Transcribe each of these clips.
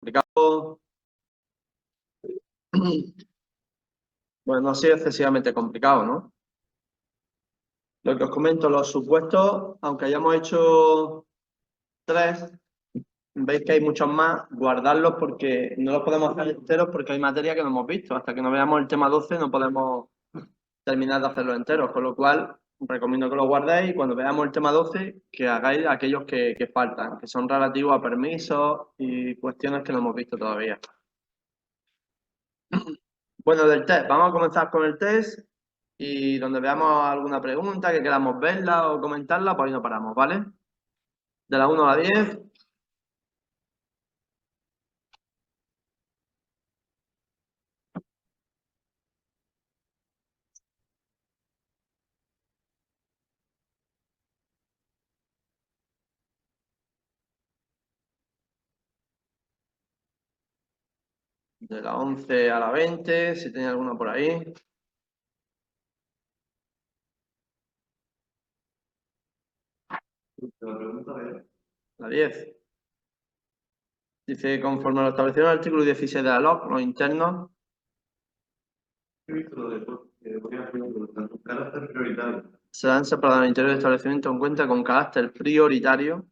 Complicado. Bueno, no ha sido excesivamente complicado, ¿no? Lo que os comento, los supuestos, aunque hayamos hecho tres, veis que hay muchos más, guardarlos porque no los podemos hacer enteros porque hay materia que no hemos visto. Hasta que no veamos el tema 12 no podemos terminar de hacerlos enteros, con lo cual recomiendo que los guardéis y cuando veamos el tema 12 que hagáis aquellos que faltan, que son relativos a permisos y cuestiones que no hemos visto todavía. Bueno, del test, vamos a comenzar con el test y donde veamos alguna pregunta que queramos verla o comentarla, pues ahí no paramos, ¿vale? De la 1 a la 10. De la 11 a la 20, si tenéis alguna por ahí. La 10. Dice, conforme a lo establecido en el artículo 16 de la LOC, los internos serán separados en el interior del establecimiento en cuenta con carácter prioritario.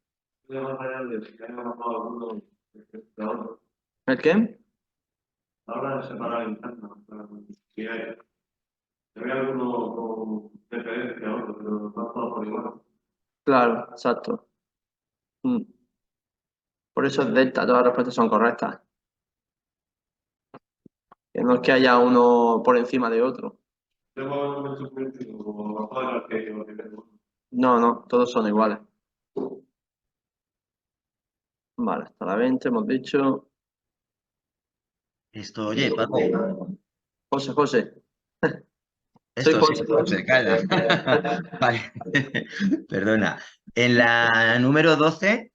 ¿El qué? Ahora de separar internos, si hay. Hay algunos con preferencia a otros, pero no todos por igual. Claro, exacto. Por eso es delta, todas las respuestas son correctas. Que no es que haya uno por encima de otro. No, no, todos son iguales. Vale, hasta la 20 hemos dicho. Esto, oye, Paco, José, José. Soy esto sí, José. José, calla. Vale, perdona. En la número 12,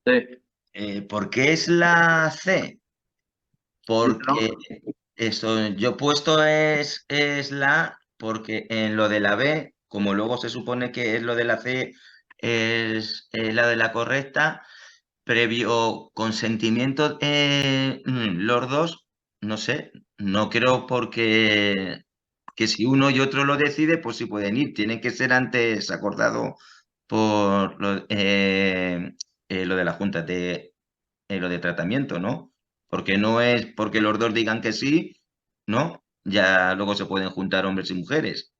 Sí, ¿por qué es la C? Porque dímelo. eso, yo he puesto es la A, porque en lo de la B, como luego se supone que es lo de la C, es la de la correcta, previo consentimiento, los dos, no sé, no creo porque que si uno y otro lo decide, pues sí pueden ir. Tiene que ser antes acordado por lo de la Junta de lo de tratamiento, ¿no? Porque no es porque los dos digan que sí, ¿no? Ya luego se pueden juntar hombres y mujeres.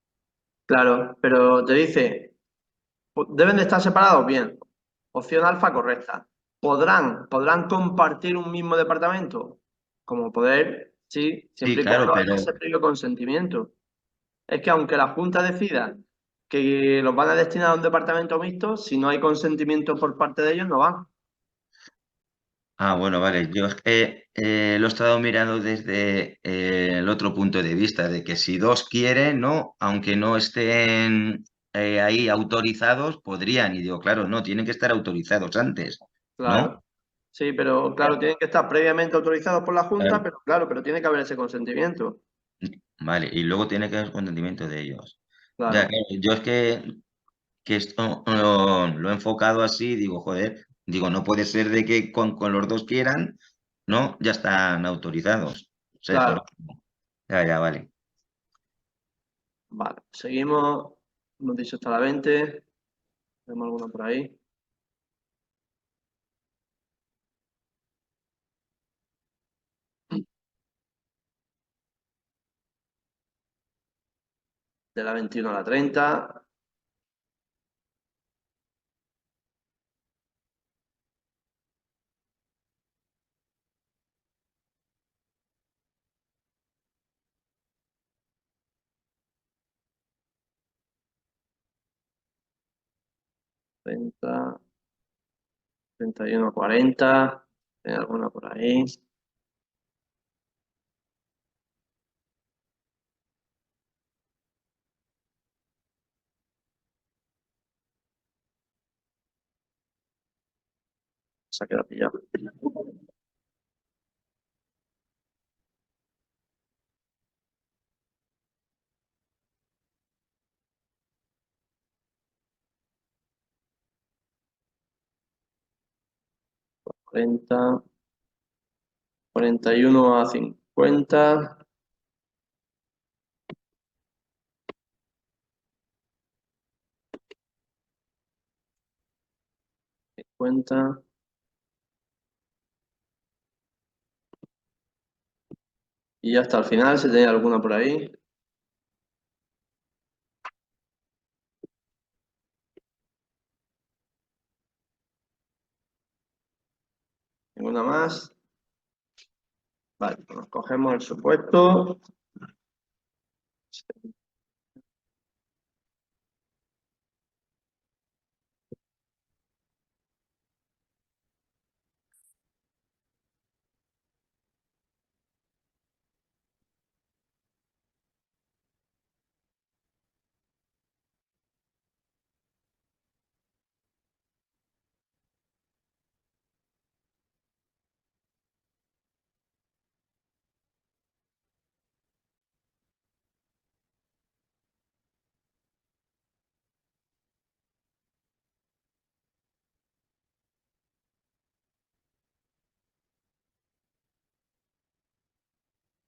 Claro, pero te dice, deben de estar separados bien. Opción alfa correcta. ¿Podrán compartir un mismo departamento? Como poder, sí, Sí, siempre y claro, cuando haya pero ese previo consentimiento. Es que aunque la Junta decida que los van a destinar a un departamento mixto, si no hay consentimiento por parte de ellos, no van. Bueno, vale. Yo es que lo he estado mirando desde el otro punto de vista, de que si dos quieren, ¿no? Aunque no estén ahí autorizados, podrían. Y digo, claro, no, tienen que estar autorizados antes, ¿no? Claro. Sí, pero claro, tienen que estar previamente autorizados por la Junta, Claro. pero claro, pero tiene que haber ese consentimiento. Vale, y luego tiene que haber consentimiento de ellos. Ya, Claro, claro, yo es que esto lo he enfocado así, digo, joder, digo, no puede ser de que con los dos quieran, ¿no? Ya están autorizados. O sea, por claro. eso. Ya, ya, vale. Vale, seguimos. Hemos dicho hasta la 20. Tenemos alguna por ahí. De la 21 a la 30. 30, 31 a 40. ¿Hay alguna por ahí? Se ha quedado pillado. Cuarenta. 41 a 50. Y hasta el final, si tenéis alguna por ahí. ¿Ninguna más? Vale, pues cogemos el supuesto.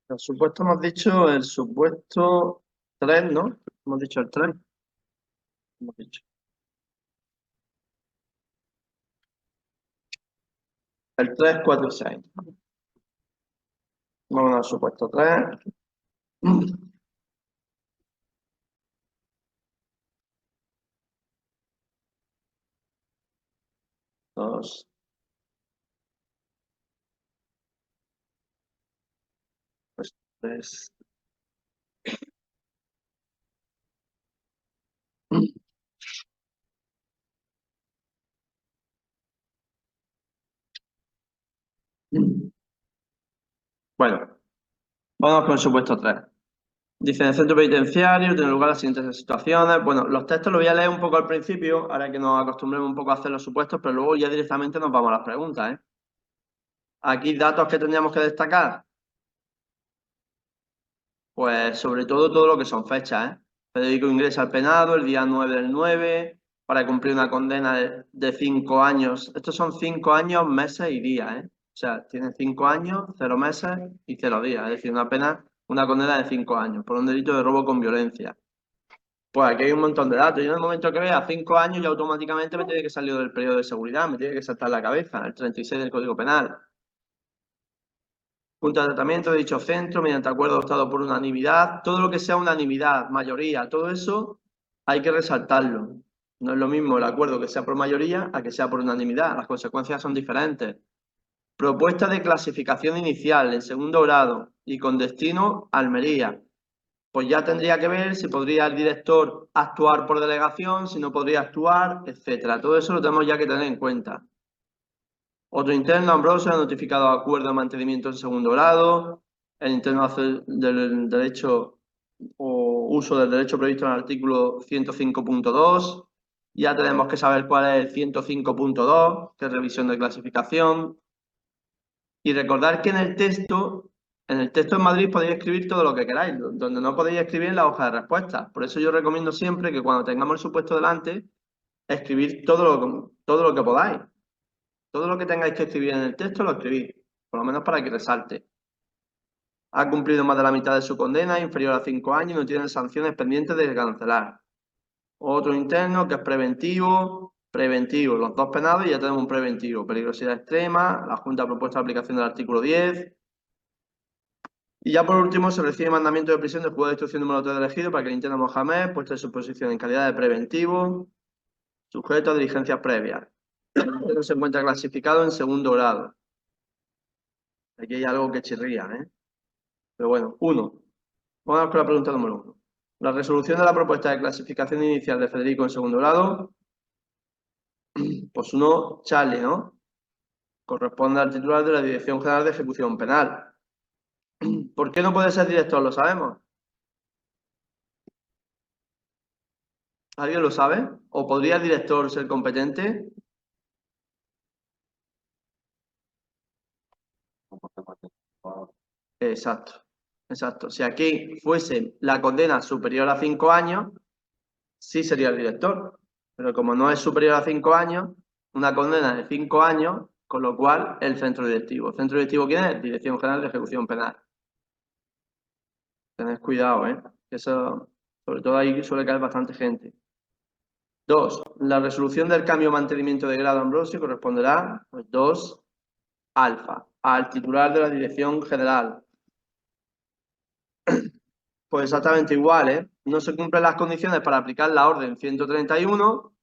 El supuesto hemos dicho el supuesto 3, ¿no? Hemos dicho el 3. Hemos dicho. El 3, 4 y 6. Vamos al supuesto 3. 2. 3. Bueno, vamos con el supuesto 3. Dice, en el centro penitenciario tiene lugar las siguientes situaciones. Bueno, los textos los voy a leer un poco al principio, ahora que nos acostumbremos un poco a hacer los supuestos, pero luego ya directamente nos vamos a las preguntas, ¿eh? Aquí datos que tendríamos que destacar. Pues sobre todo lo que son fechas, ¿eh? Federico ingresa al penado el día 9 del 9 para cumplir una condena de 5 años. Estos son 5 años, meses y días, ¿eh? O sea, tiene 5 años, 0 meses y 0 días. Es decir, una condena de 5 años por un delito de robo con violencia. Pues aquí hay un montón de datos. Yo en el momento que vea 5 años, ya automáticamente me tiene que salir del periodo de seguridad, me tiene que saltar la cabeza, el 36 del Código Penal. Junta de tratamiento de dicho centro, mediante acuerdo adoptado por unanimidad. Todo lo que sea unanimidad, mayoría, todo eso hay que resaltarlo. No es lo mismo el acuerdo que sea por mayoría a que sea por unanimidad. Las consecuencias son diferentes. Propuesta de clasificación inicial en segundo grado y con destino a Almería. Pues ya tendría que ver si podría el director actuar por delegación, si no podría actuar, etcétera. Todo eso lo tenemos ya que tener en cuenta. Otro interno, Ambrosio, ha notificado acuerdo de mantenimiento en segundo grado. El interno hace del derecho o uso del derecho previsto en el artículo 105.2. Ya tenemos que saber cuál es el 105.2, que es revisión de clasificación. Y recordar que en el texto en Madrid podéis escribir todo lo que queráis, donde no podéis escribir en la hoja de respuestas. Por eso yo recomiendo siempre que cuando tengamos el supuesto delante, escribir todo lo que podáis. Todo lo que tengáis que escribir en el texto lo escribís, por lo menos para que resalte. Ha cumplido más de la mitad de su condena, inferior a 5 años, y no tiene sanciones pendientes de cancelar. Otro interno que es preventivo, los dos penados y ya tenemos un preventivo. Peligrosidad extrema, la Junta ha propuesto la aplicación del artículo 10. Y ya por último se recibe mandamiento de prisión del juez de instrucción número 3 del elegido para que el interno Mohamed, puesto en su posición en calidad de preventivo, sujeto a diligencias previas. Pero se encuentra clasificado en segundo grado. Aquí hay algo que chirría, ¿eh? Pero bueno, 1. Vamos con la pregunta número 1. La resolución de la propuesta de clasificación inicial de Federico en segundo grado, pues 1, Charlie, ¿no? Corresponde al titular de la Dirección General de Ejecución Penal. ¿Por qué no puede ser director? ¿Lo sabemos? ¿Alguien lo sabe? ¿O podría el director ser competente? Exacto, exacto. Si aquí fuese la condena superior a 5 años, sí sería el director. Pero como no es superior a 5 años, una condena de 5 años Con lo cual, el centro directivo. ¿El centro directivo quién es? Dirección General de Ejecución Penal. Tened cuidado, ¿eh? Eso, sobre todo ahí suele caer bastante gente. 2. La resolución del cambio o mantenimiento de grado Ambrosio corresponderá, pues 2, alfa, al titular de la Dirección General. Pues exactamente igual, ¿eh? No se cumplen las condiciones para aplicar la orden 131,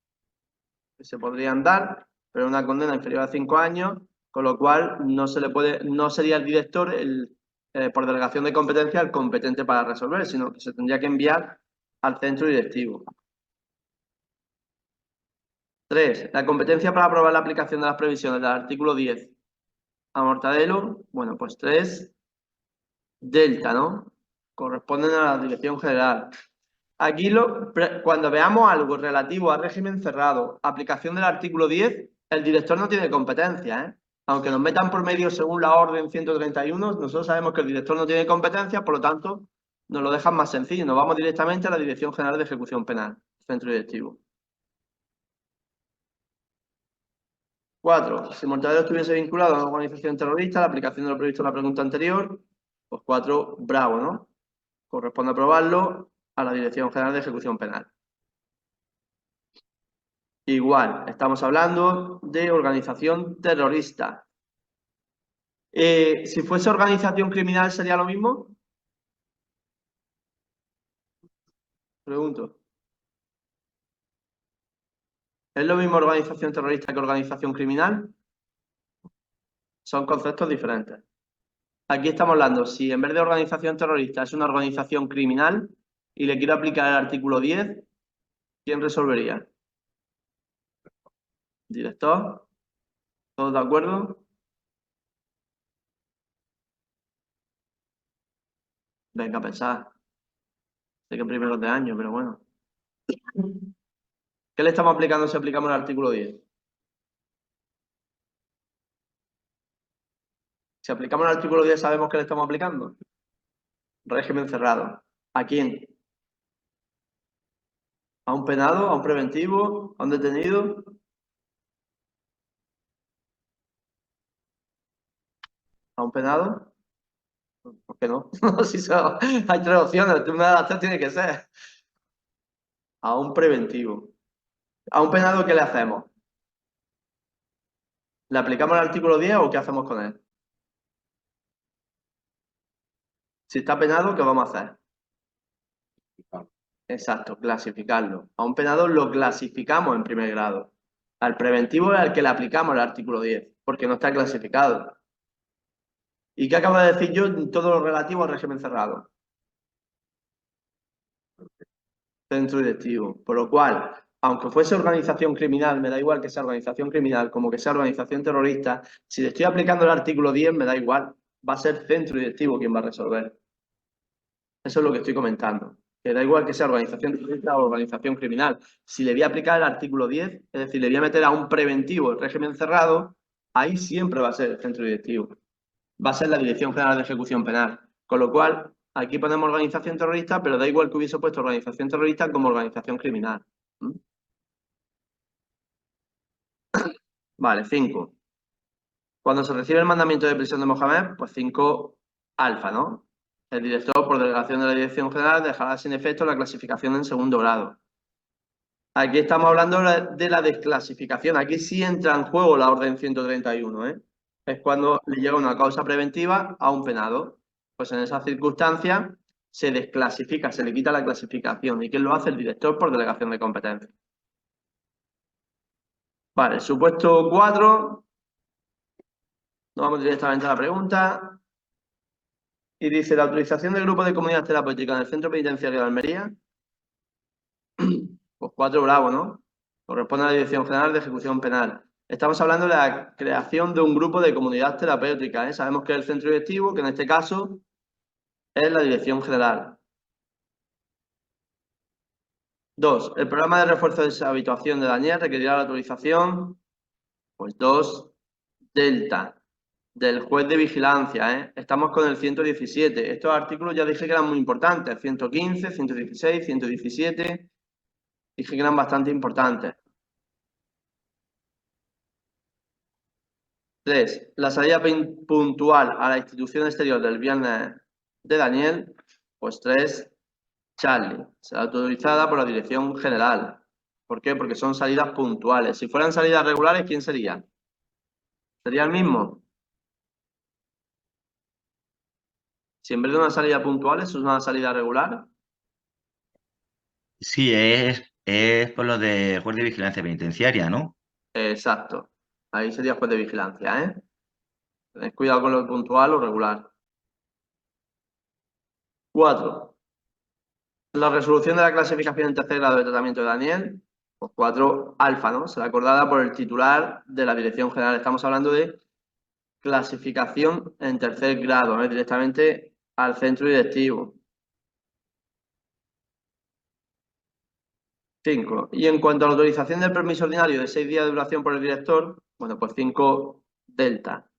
que se podrían dar, pero una condena inferior a 5 años, con lo cual no sería el director por delegación de competencia el competente para resolver, sino que se tendría que enviar al centro directivo. 3. La competencia para aprobar la aplicación de las previsiones del artículo 10 a Mortadelo, bueno, pues 3 delta, ¿no? Corresponden a la Dirección General. Aquí, cuando veamos algo relativo al régimen cerrado, aplicación del artículo 10, el director no tiene competencia, ¿eh? Aunque nos metan por medio según la orden 131, nosotros sabemos que el director no tiene competencia, por lo tanto, nos lo dejan más sencillo. Nos vamos directamente a la Dirección General de Ejecución Penal, centro directivo. 4. Si Mortadelo estuviese vinculado a una organización terrorista, la aplicación de lo previsto en la pregunta anterior, pues 4, bravo, ¿no? Corresponde aprobarlo a la Dirección General de Ejecución Penal. Igual, estamos hablando de organización terrorista. Si fuese organización criminal, ¿sería lo mismo? Pregunto. ¿Es lo mismo organización terrorista que organización criminal? Son conceptos diferentes. Aquí estamos hablando, si en vez de organización terrorista es una organización criminal y le quiero aplicar el artículo 10, ¿quién resolvería? ¿Director? ¿Todos de acuerdo? Venga a pensar. Sé que primeros de año, pero bueno. ¿Qué le estamos aplicando si aplicamos el artículo 10? Si aplicamos el artículo 10, ¿sabemos qué le estamos aplicando? Régimen cerrado. ¿A quién? ¿A un penado? ¿A un preventivo? ¿A un detenido? ¿A un penado? ¿Por qué no? Si hay 3 opciones, una de las 3 tiene que ser. A un preventivo. ¿A un penado qué le hacemos? ¿Le aplicamos el artículo 10 o qué hacemos con él? Si está penado, ¿qué vamos a hacer? Exacto, clasificarlo. A un penado lo clasificamos en primer grado. Al preventivo es al que le aplicamos el artículo 10, porque no está clasificado. ¿Y qué acabo de decir yo en todo lo relativo al régimen cerrado? Centro directivo. Por lo cual, aunque fuese organización criminal, me da igual que sea organización criminal como que sea organización terrorista, si le estoy aplicando el artículo 10, me da igual. Va a ser centro directivo quien va a resolver. Eso es lo que estoy comentando. Que da igual que sea organización terrorista o organización criminal. Si le voy a aplicar el artículo 10, es decir, le voy a meter a un preventivo el régimen cerrado, ahí siempre va a ser el centro directivo. Va a ser la Dirección General de Ejecución Penal. Con lo cual, aquí ponemos organización terrorista, pero da igual que hubiese puesto organización terrorista como organización criminal. ¿Mm? Vale, 5. Cuando se recibe el mandamiento de prisión de Mohamed, pues 5 alfa, ¿no? El director, por delegación de la Dirección General, dejará sin efecto la clasificación en segundo grado. Aquí estamos hablando de la desclasificación. Aquí sí entra en juego la orden 131, ¿eh? Es cuando le llega una causa preventiva a un penado. Pues en esas circunstancias se desclasifica, se le quita la clasificación. ¿Y quién lo hace? El director por delegación de competencia. Vale, supuesto 4. Nos vamos directamente a la pregunta. Y dice, la autorización del grupo de comunidad terapéutica en el Centro Penitenciario de Almería. Pues 4 bravo, ¿no? Corresponde a la Dirección General de Ejecución Penal. Estamos hablando de la creación de un grupo de comunidad terapéutica, ¿eh? Sabemos que es el centro directivo, que en este caso es la Dirección General. 2. El programa de refuerzo de habituación de Daniel requerirá la autorización, pues 2, delta, del juez de vigilancia, ¿eh? Estamos con el 117. Estos artículos ya dije que eran muy importantes, 115, 116, 117, dije que eran bastante importantes. 3. La salida puntual a la institución exterior del viernes de Daniel. Pues 3. Charlie. Será autorizada por la dirección general. ¿Por qué? Porque son salidas puntuales. Si fueran salidas regulares, ¿quién sería? ¿Sería el mismo? Si en vez de una salida puntual es una salida regular. Sí, es por lo de juez de vigilancia penitenciaria, ¿no? Exacto. Ahí sería juez de vigilancia, ¿eh? Tened cuidado con lo puntual o regular. 4. La resolución de la clasificación en tercer grado de tratamiento de Daniel, pues 4 alfa, ¿no? Será acordada por el titular de la Dirección General. Estamos hablando de clasificación en tercer grado, ¿no? Directamente al centro directivo. 5. Y en cuanto a la autorización del permiso ordinario de 6 días de duración por el director, bueno, pues 5 delta.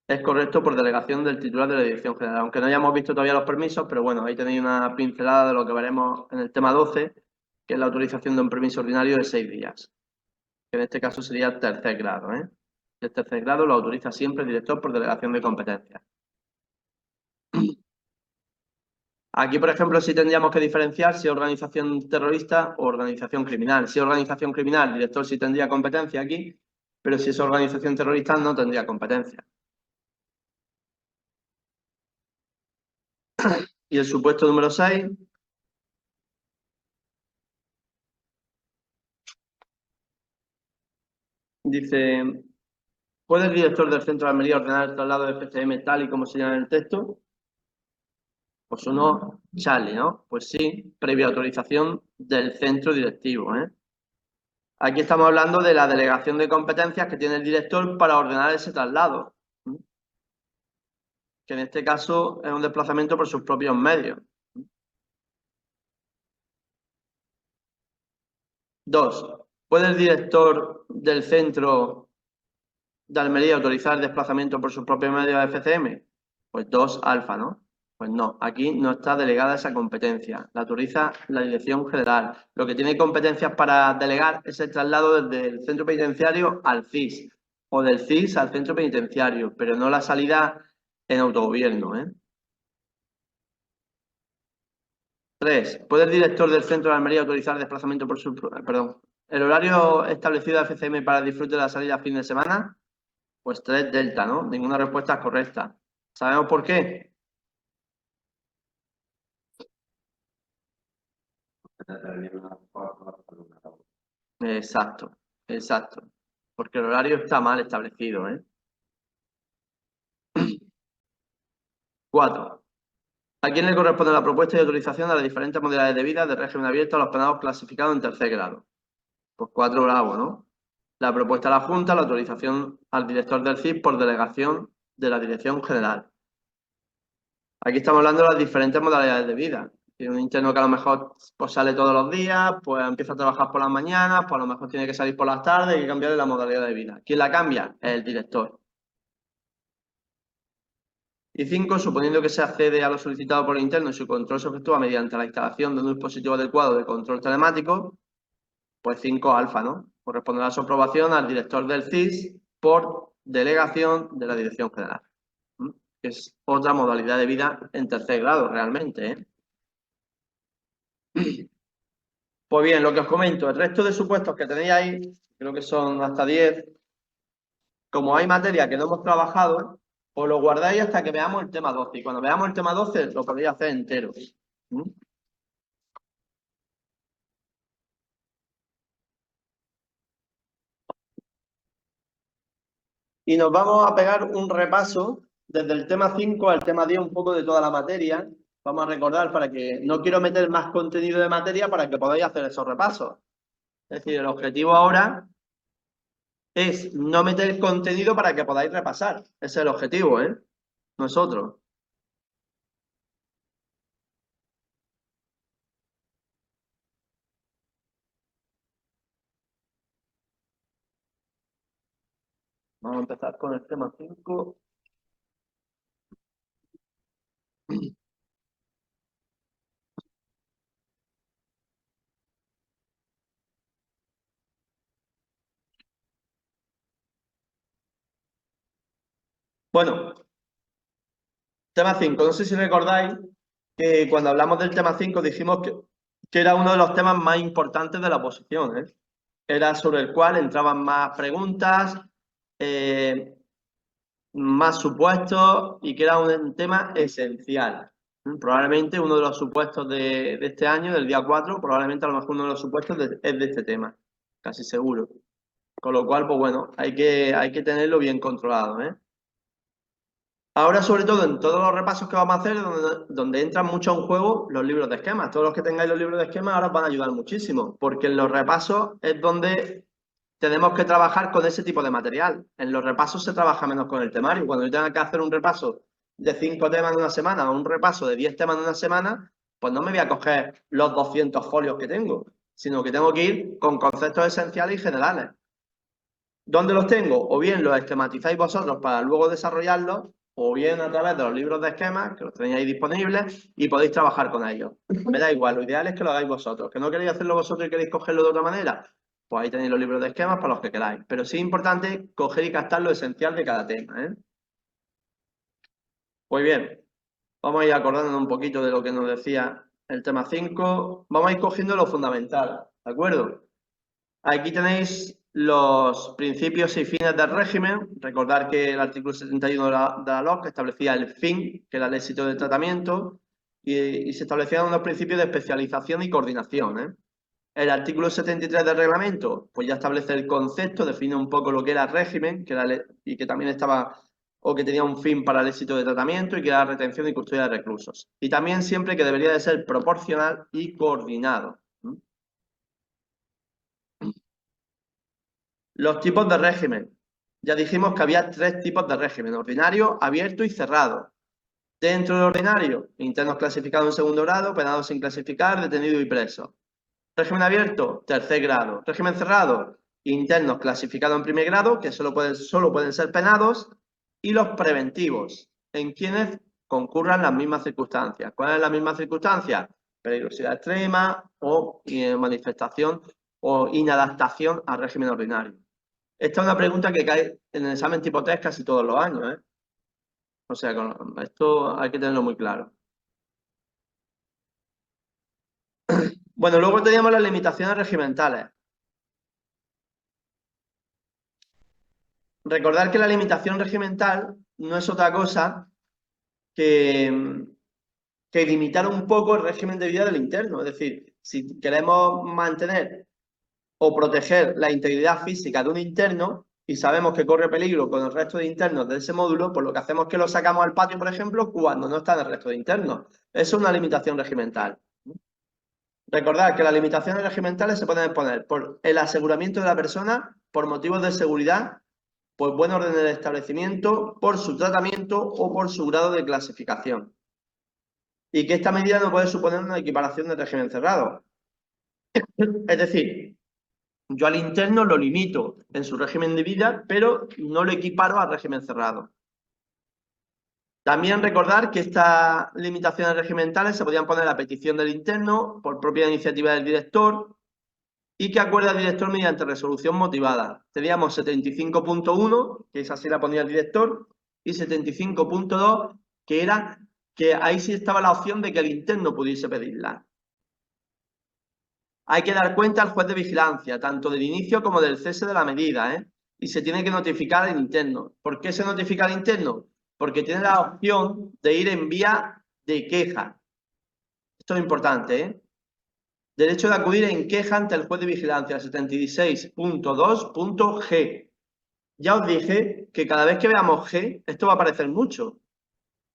Es correcto por delegación del titular de la Dirección General. Aunque no hayamos visto todavía los permisos, pero bueno, ahí tenéis una pincelada de lo que veremos en el tema 12, que es la autorización de un permiso ordinario de 6 días. Que en este caso sería el tercer grado, ¿eh? El tercer grado lo autoriza siempre el director por delegación de competencia. Aquí, por ejemplo, sí tendríamos que diferenciar si es organización terrorista o organización criminal. Si es organización criminal, el director sí tendría competencia aquí, pero si es organización terrorista no tendría competencia. Y el supuesto número 6, dice, ¿puede el director del centro de Almería ordenar el traslado de FCM tal y como señala en el texto? Pues uno, Charlie, ¿no? Pues sí, previa autorización del centro directivo, ¿eh? Aquí estamos hablando de la delegación de competencias que tiene el director para ordenar ese traslado, que en este caso es un desplazamiento por sus propios medios. 2. ¿Puede el director del centro de Almería autorizar el desplazamiento por sus propios medios a FCM? Pues 2 alfa, ¿no? Pues no, aquí no está delegada esa competencia, la autoriza la Dirección General. Lo que tiene competencias para delegar es el traslado desde el centro penitenciario al CIS o del CIS al centro penitenciario, pero no la salida en autogobierno, ¿eh? 3. ¿Puede el director del centro de Almería autorizar el desplazamiento por su... Perdón. ¿El horario establecido de FCM para el disfrute de la salida a fin de semana? Pues 3 delta, ¿no? Ninguna respuesta es correcta. ¿Sabemos por qué? Exacto, exacto. Porque el horario está mal establecido, ¿eh? 4. ¿A quién le corresponde la propuesta y autorización de las diferentes modalidades de vida de régimen abierto a los penados clasificados en tercer grado? Pues 4 bravos, ¿no? La propuesta a la Junta, la autorización al director del CIS por delegación de la Dirección General. Aquí estamos hablando de las diferentes modalidades de vida. Tiene un interno que a lo mejor pues, sale todos los días, pues empieza a trabajar por las mañanas, pues a lo mejor tiene que salir por las tardes y cambiarle la modalidad de vida. ¿Quién la cambia? El director. Y 5, suponiendo que se accede a lo solicitado por el interno y su control se efectúa mediante la instalación de un dispositivo adecuado de control telemático, pues 5 alfa, ¿no? Corresponderá su aprobación al director del CIS por delegación de la Dirección General. Es otra modalidad de vida en tercer grado, realmente, ¿eh? Pues bien, lo que os comento, el resto de supuestos que tenéis ahí, creo que son hasta 10, como hay materia que no hemos trabajado, os lo guardáis hasta que veamos el tema 12. Y cuando veamos el tema 12, lo podéis hacer entero. ¿Mm? Y nos vamos a pegar un repaso desde el tema 5 al tema 10, un poco de toda la materia. Vamos a recordar para que no quiero meter más contenido de materia para que podáis hacer esos repasos. Es decir, el objetivo ahora es no meter contenido para que podáis repasar. Ese es el objetivo, ¿eh? Nosotros. Vamos a empezar con el tema 5. Bueno, tema 5. No sé si recordáis que cuando hablamos del tema 5 dijimos que era uno de los temas más importantes de la oposición, ¿eh? Era sobre el cual entraban más preguntas, más supuestos y que era un tema esencial. Probablemente uno de los supuestos de este año, del día 4, probablemente a lo mejor uno de los supuestos es de este tema, casi seguro. Con lo cual, pues bueno, hay que tenerlo bien controlado, ¿eh? Ahora, sobre todo, en todos los repasos que vamos a hacer, donde entran mucho en juego los libros de esquemas. Todos los que tengáis los libros de esquemas ahora os van a ayudar muchísimo, porque en los repasos es donde tenemos que trabajar con ese tipo de material. En los repasos se trabaja menos con el temario. Cuando yo tenga que hacer un repaso de 5 temas en una semana o un repaso de 10 temas en una semana, pues no me voy a coger los 200 folios que tengo, sino que tengo que ir con conceptos esenciales y generales. ¿Dónde los tengo? O bien los esquematizáis vosotros para luego desarrollarlos, o bien a través de los libros de esquemas, que los tenéis ahí disponibles, y podéis trabajar con ellos. Me da igual, lo ideal es que lo hagáis vosotros. ¿Que no queréis hacerlo vosotros y queréis cogerlo de otra manera? Pues ahí tenéis los libros de esquemas para los que queráis. Pero sí es importante coger y captar lo esencial de cada tema, ¿eh? Muy bien, vamos a ir acordándonos un poquito de lo que nos decía el tema 5. Vamos a ir cogiendo lo fundamental, ¿de acuerdo? Aquí tenéis los principios y fines del régimen. Recordar que el artículo 71 de la LOC establecía el fin, que era el éxito del tratamiento, y se establecían unos principios de especialización y coordinación, ¿eh? El artículo 73 del reglamento, pues ya establece el concepto, define un poco lo que era régimen, y que también estaba, o que tenía un fin para el éxito de tratamiento, y que era la retención y custodia de reclusos. Y también siempre que debería de ser proporcional y coordinado. Los tipos de régimen. Ya dijimos que había 3 tipos de régimen: ordinario, abierto y cerrado. Dentro del ordinario, internos clasificados en segundo grado, penados sin clasificar, detenidos y presos. Régimen abierto, tercer grado. Régimen cerrado, internos clasificados en primer grado, que solo pueden ser penados, y los preventivos, en quienes concurran las mismas circunstancias. ¿Cuáles son las mismas circunstancias? Peligrosidad extrema o manifestación o inadaptación al régimen ordinario. Esta es una pregunta que cae en el examen tipo test casi todos los años, ¿eh? O sea, esto hay que tenerlo muy claro. Bueno, luego teníamos las limitaciones regimentales. Recordar que la limitación regimental no es otra cosa que limitar un poco el régimen de vida del interno. Es decir, si queremos mantener o proteger la integridad física de un interno y sabemos que corre peligro con el resto de internos de ese módulo, pues lo que hacemos es que lo sacamos al patio, por ejemplo, cuando no está en el resto de internos. Eso es una limitación regimental. Recordad que las limitaciones regimentales se pueden poner por el aseguramiento de la persona, por motivos de seguridad, por buen orden del establecimiento, por su tratamiento o por su grado de clasificación. Y que esta medida no puede suponer una equiparación de régimen cerrado. Es decir, yo al interno lo limito en su régimen de vida, pero no lo equiparo al régimen cerrado. También recordar que estas limitaciones regimentales se podían poner a petición del interno, por propia iniciativa del director, y que acuerda el director mediante resolución motivada. Teníamos 75.1, que esa sí la ponía el director, y 75.2, que era que ahí sí estaba la opción de que el interno pudiese pedirla. Hay que dar cuenta al juez de vigilancia, tanto del inicio como del cese de la medida, ¿eh? Y se tiene que notificar al interno. ¿Por qué se notifica al interno? Porque tiene la opción de ir en vía de queja. Esto es importante, ¿eh? Derecho de acudir en queja ante el juez de vigilancia, 76.2.g. Ya os dije que cada vez que veamos G, esto va a aparecer mucho.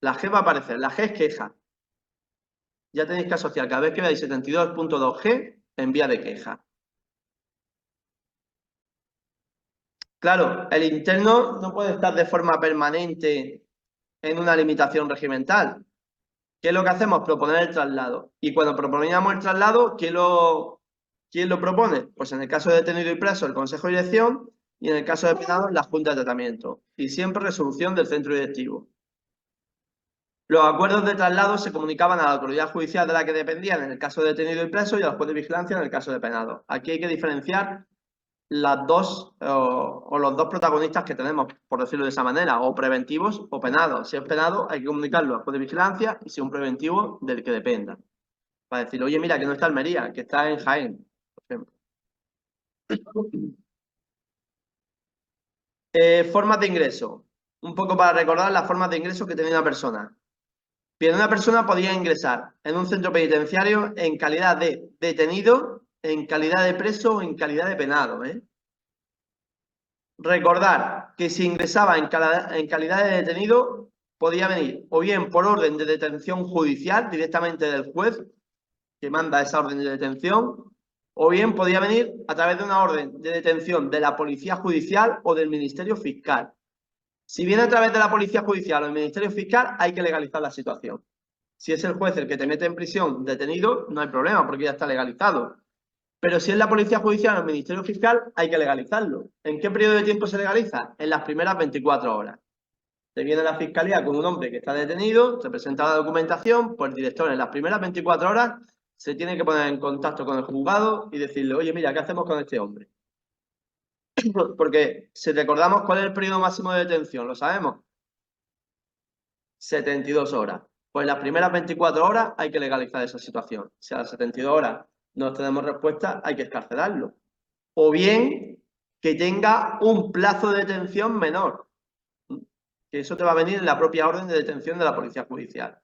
La G va a aparecer, la G es queja. Ya tenéis que asociar cada vez que veáis 72.2g en vía de queja. Claro, el interno no puede estar de forma permanente en una limitación regimental. ¿Qué es lo que hacemos? Proponer el traslado. Y cuando proponíamos el traslado, ¿quién lo propone? Pues en el caso de detenido y preso, el Consejo de Dirección, y en el caso de penado, la Junta de Tratamiento. Y siempre resolución del centro directivo. Los acuerdos de traslado se comunicaban a la autoridad judicial de la que dependían en el caso de detenido y preso y al juez de vigilancia en el caso de penado. Aquí hay que diferenciar las dos o los dos protagonistas que tenemos, por decirlo de esa manera, o preventivos o penados. Si es penado, hay que comunicarlo al juez de vigilancia, y si es un preventivo, del que dependa. Para decir, oye, mira, que no está Almería, que está en Jaén, por ejemplo. Formas de ingreso. Un poco para recordar las formas de ingreso que tenía una persona. Bien, una persona podía ingresar en un centro penitenciario en calidad de detenido, en calidad de preso o en calidad de penado, ¿eh? Recordar que si ingresaba en calidad de detenido, podía venir o bien por orden de detención judicial directamente del juez que manda esa orden de detención, o bien podía venir a través de una orden de detención de la Policía Judicial o del Ministerio Fiscal. Si viene a través de la Policía Judicial o del Ministerio Fiscal, hay que legalizar la situación. Si es el juez el que te mete en prisión detenido, no hay problema porque ya está legalizado. Pero si es la Policía Judicial o el Ministerio Fiscal, hay que legalizarlo. ¿En qué periodo de tiempo se legaliza? En las primeras 24 horas. Te viene la Fiscalía con un hombre que está detenido, te presenta la documentación, pues el director en las primeras 24 horas se tiene que poner en contacto con el juzgado y decirle, oye, mira, ¿qué hacemos con este hombre? Porque si recordamos cuál es el periodo máximo de detención, ¿lo sabemos? 72 horas. Pues en las primeras 24 horas hay que legalizar esa situación. Si a las 72 horas no tenemos respuesta, hay que excarcelarlo. O bien que tenga un plazo de detención menor, que eso te va a venir en la propia orden de detención de la Policía Judicial.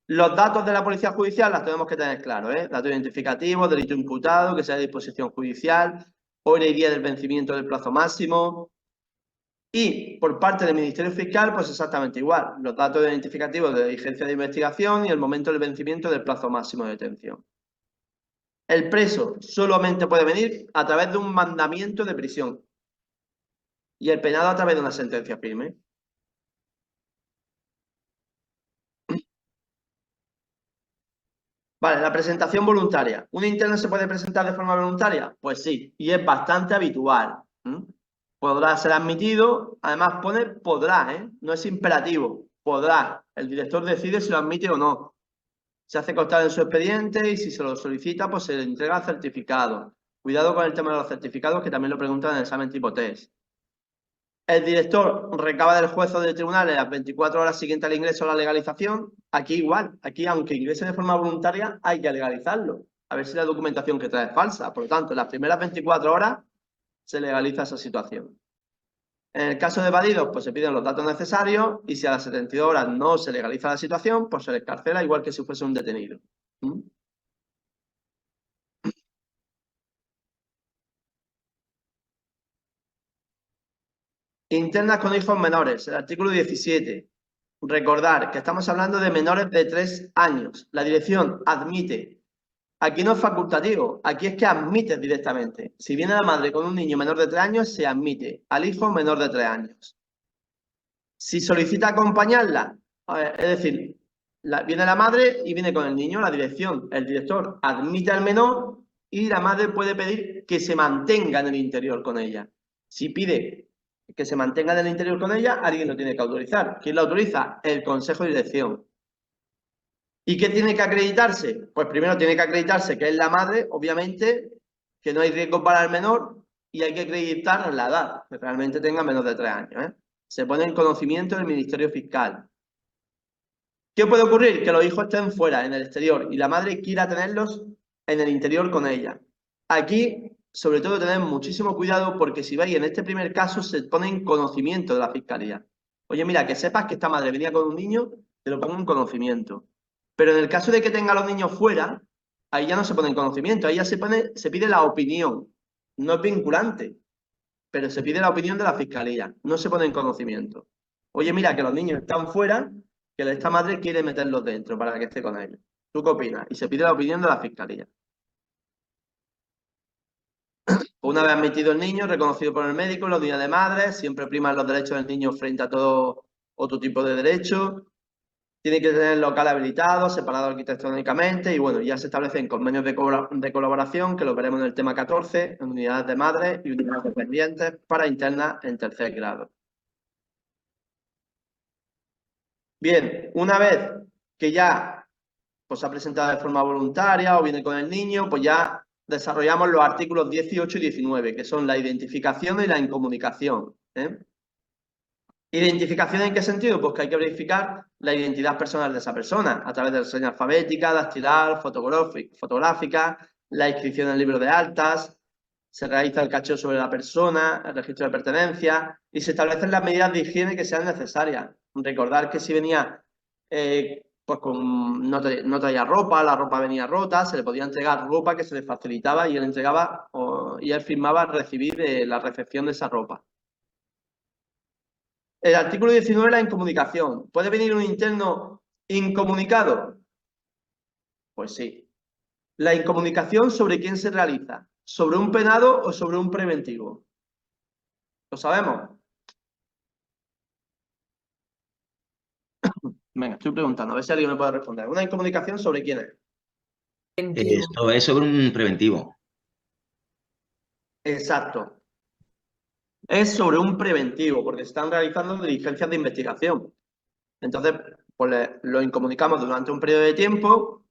Los datos de la Policía Judicial las tenemos que tener claros, ¿eh? Dato identificativo, delito imputado, que sea de disposición judicial, hora y día del vencimiento del plazo máximo. Y por parte del Ministerio Fiscal, pues exactamente igual. Los datos identificativos de la diligencia de investigación y el momento del vencimiento del plazo máximo de detención. El preso solamente puede venir a través de un mandamiento de prisión y el penado a través de una sentencia firme. Vale, la presentación voluntaria. ¿Un interno se puede presentar de forma voluntaria? Pues sí, y es bastante habitual. Podrá ser admitido, además pone podrá, ¿eh? No es imperativo, podrá. El director decide si lo admite o no. Se hace constar en su expediente y si se lo solicita, pues se le entrega el certificado. Cuidado con el tema de los certificados, que también lo preguntan en el examen tipo test. El director recaba del juez o del tribunal en las 24 horas siguientes al ingreso a la legalización. Aquí igual, aquí aunque ingrese de forma voluntaria, hay que legalizarlo. A ver si la documentación que trae es falsa. Por lo tanto, en las primeras 24 horas se legaliza esa situación. En el caso de evadidos, pues se piden los datos necesarios y si a las 72 horas no se legaliza la situación, pues se les excarcela igual que si fuese un detenido. Internas con hijos menores, el artículo 17. Recordar que estamos hablando de menores de 3 años. La dirección admite. Aquí no es facultativo, aquí es que admite directamente. Si viene la madre con un niño menor de 3 años, se admite al hijo menor de 3 años. Si solicita acompañarla, es decir, viene la madre y viene con el niño, la dirección, el director admite al menor y la madre puede pedir que se mantenga en el interior con ella. Si pide que se mantenga en el interior con ella, alguien lo tiene que autorizar. ¿Quién lo autoriza? El Consejo de Dirección. ¿Y qué tiene que acreditarse? Pues primero tiene que acreditarse que es la madre, obviamente, que no hay riesgo para el menor y hay que acreditar la edad, que realmente tenga menos de 3 años, ¿eh? Se pone en conocimiento del Ministerio Fiscal. ¿Qué puede ocurrir? Que los hijos estén fuera, en el exterior, y la madre quiera tenerlos en el interior con ella. Aquí, sobre todo, tener muchísimo cuidado porque si veis, en este primer caso se pone en conocimiento de la Fiscalía. Oye, mira, que sepas que esta madre venía con un niño, te lo pongo en conocimiento. Pero en el caso de que tenga a los niños fuera, ahí ya no se pone en conocimiento, ahí ya se pide la opinión. No es vinculante, pero se pide la opinión de la Fiscalía, no se pone en conocimiento. Oye, mira, que los niños están fuera, que esta madre quiere meterlos dentro para que esté con ellos. ¿Tú qué opinas? Y se pide la opinión de la Fiscalía. Una vez admitido el niño, reconocido por el médico, en los días de madre, siempre priman los derechos del niño frente a todo otro tipo de derechos. Tiene que tener local habilitado, separado arquitectónicamente y bueno, ya se establecen convenios de colaboración, que lo veremos en el tema 14, en unidades de madre y unidades dependientes para internas en 3er grado. Bien, una vez que ya pues, se ha presentado de forma voluntaria o viene con el niño, pues ya desarrollamos los artículos 18 y 19, que son la identificación y la incomunicación. ¿Identificación en qué sentido? Pues que hay que verificar la identidad personal de esa persona a través de la señal alfabética, dactilar, fotográfica, la inscripción en el libro de altas, se realiza el cacheo sobre la persona, el registro de pertenencia y se establecen las medidas de higiene que sean necesarias. Recordar que si venía pues no traía ropa, la ropa venía rota, se le podía entregar ropa que se le facilitaba y él entregaba y él firmaba recibir la recepción de esa ropa. El artículo 19, la incomunicación. ¿Puede venir un interno incomunicado? Pues sí. ¿La incomunicación sobre quién se realiza? ¿Sobre un penado o sobre un preventivo? ¿Lo sabemos? Venga, estoy preguntando, a ver si alguien me puede responder. ¿Una incomunicación sobre quién es? Esto es sobre un preventivo. Exacto. Es sobre un preventivo, porque se están realizando diligencias de investigación. Entonces, pues lo incomunicamos durante un periodo de tiempo.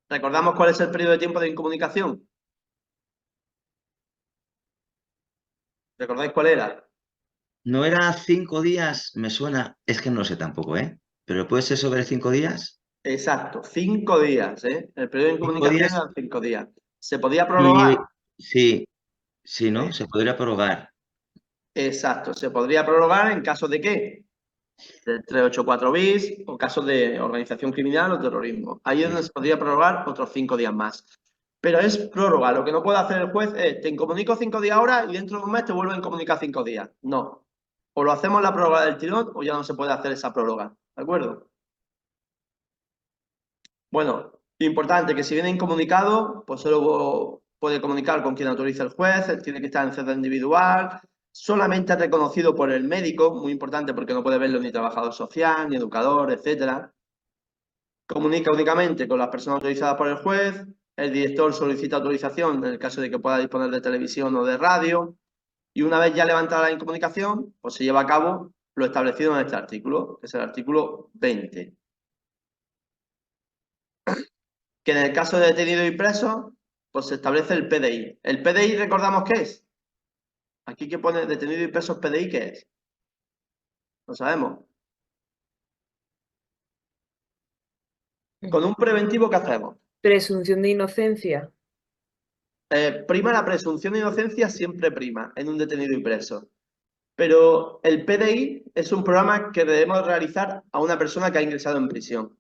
¿Recordamos cuál es el periodo de tiempo de incomunicación? ¿Recordáis cuál era? ¿No era 5 días? Me suena. Es que no lo sé tampoco, ¿eh? Pero puede ser sobre 5 días. Exacto, 5 días, ¿eh? El periodo de 5 incomunicación días eran 5 días. ¿Se podía y prorrogar? sí, sí, ¿no? Sí. Se podría prorrogar. Exacto, se podría prorrogar en caso de ¿qué? De 384 bis o casos de organización criminal o terrorismo. Ahí es donde se podría prorrogar otros 5 días más. Pero es prórroga. Lo que no puede hacer el juez es, te incomunico 5 días ahora y dentro de un mes te vuelvo a incomunicar 5 días. No. O lo hacemos la prórroga del tirón o ya no se puede hacer esa prórroga. ¿De acuerdo? Bueno, importante que si viene incomunicado, pues solo puede comunicar con quien autoriza el juez, tiene que estar en celda individual, solamente reconocido por el médico, muy importante porque no puede verlo ni trabajador social, ni educador, etcétera. Comunica únicamente con las personas autorizadas por el juez, el director solicita autorización en el caso de que pueda disponer de televisión o de radio, y una vez ya levantada la incomunicación, pues se lleva a cabo lo establecido en este artículo, que es el artículo 20. Que en el caso de detenido y preso, pues se establece el PDI. ¿El PDI recordamos qué es? Aquí que pone detenido y preso PDI, ¿qué es? Lo sabemos. Con un preventivo, ¿qué hacemos? Presunción de inocencia. Prima la presunción de inocencia, siempre prima en un detenido y preso. Pero el PDI es un programa que debemos realizar a una persona que ha ingresado en prisión.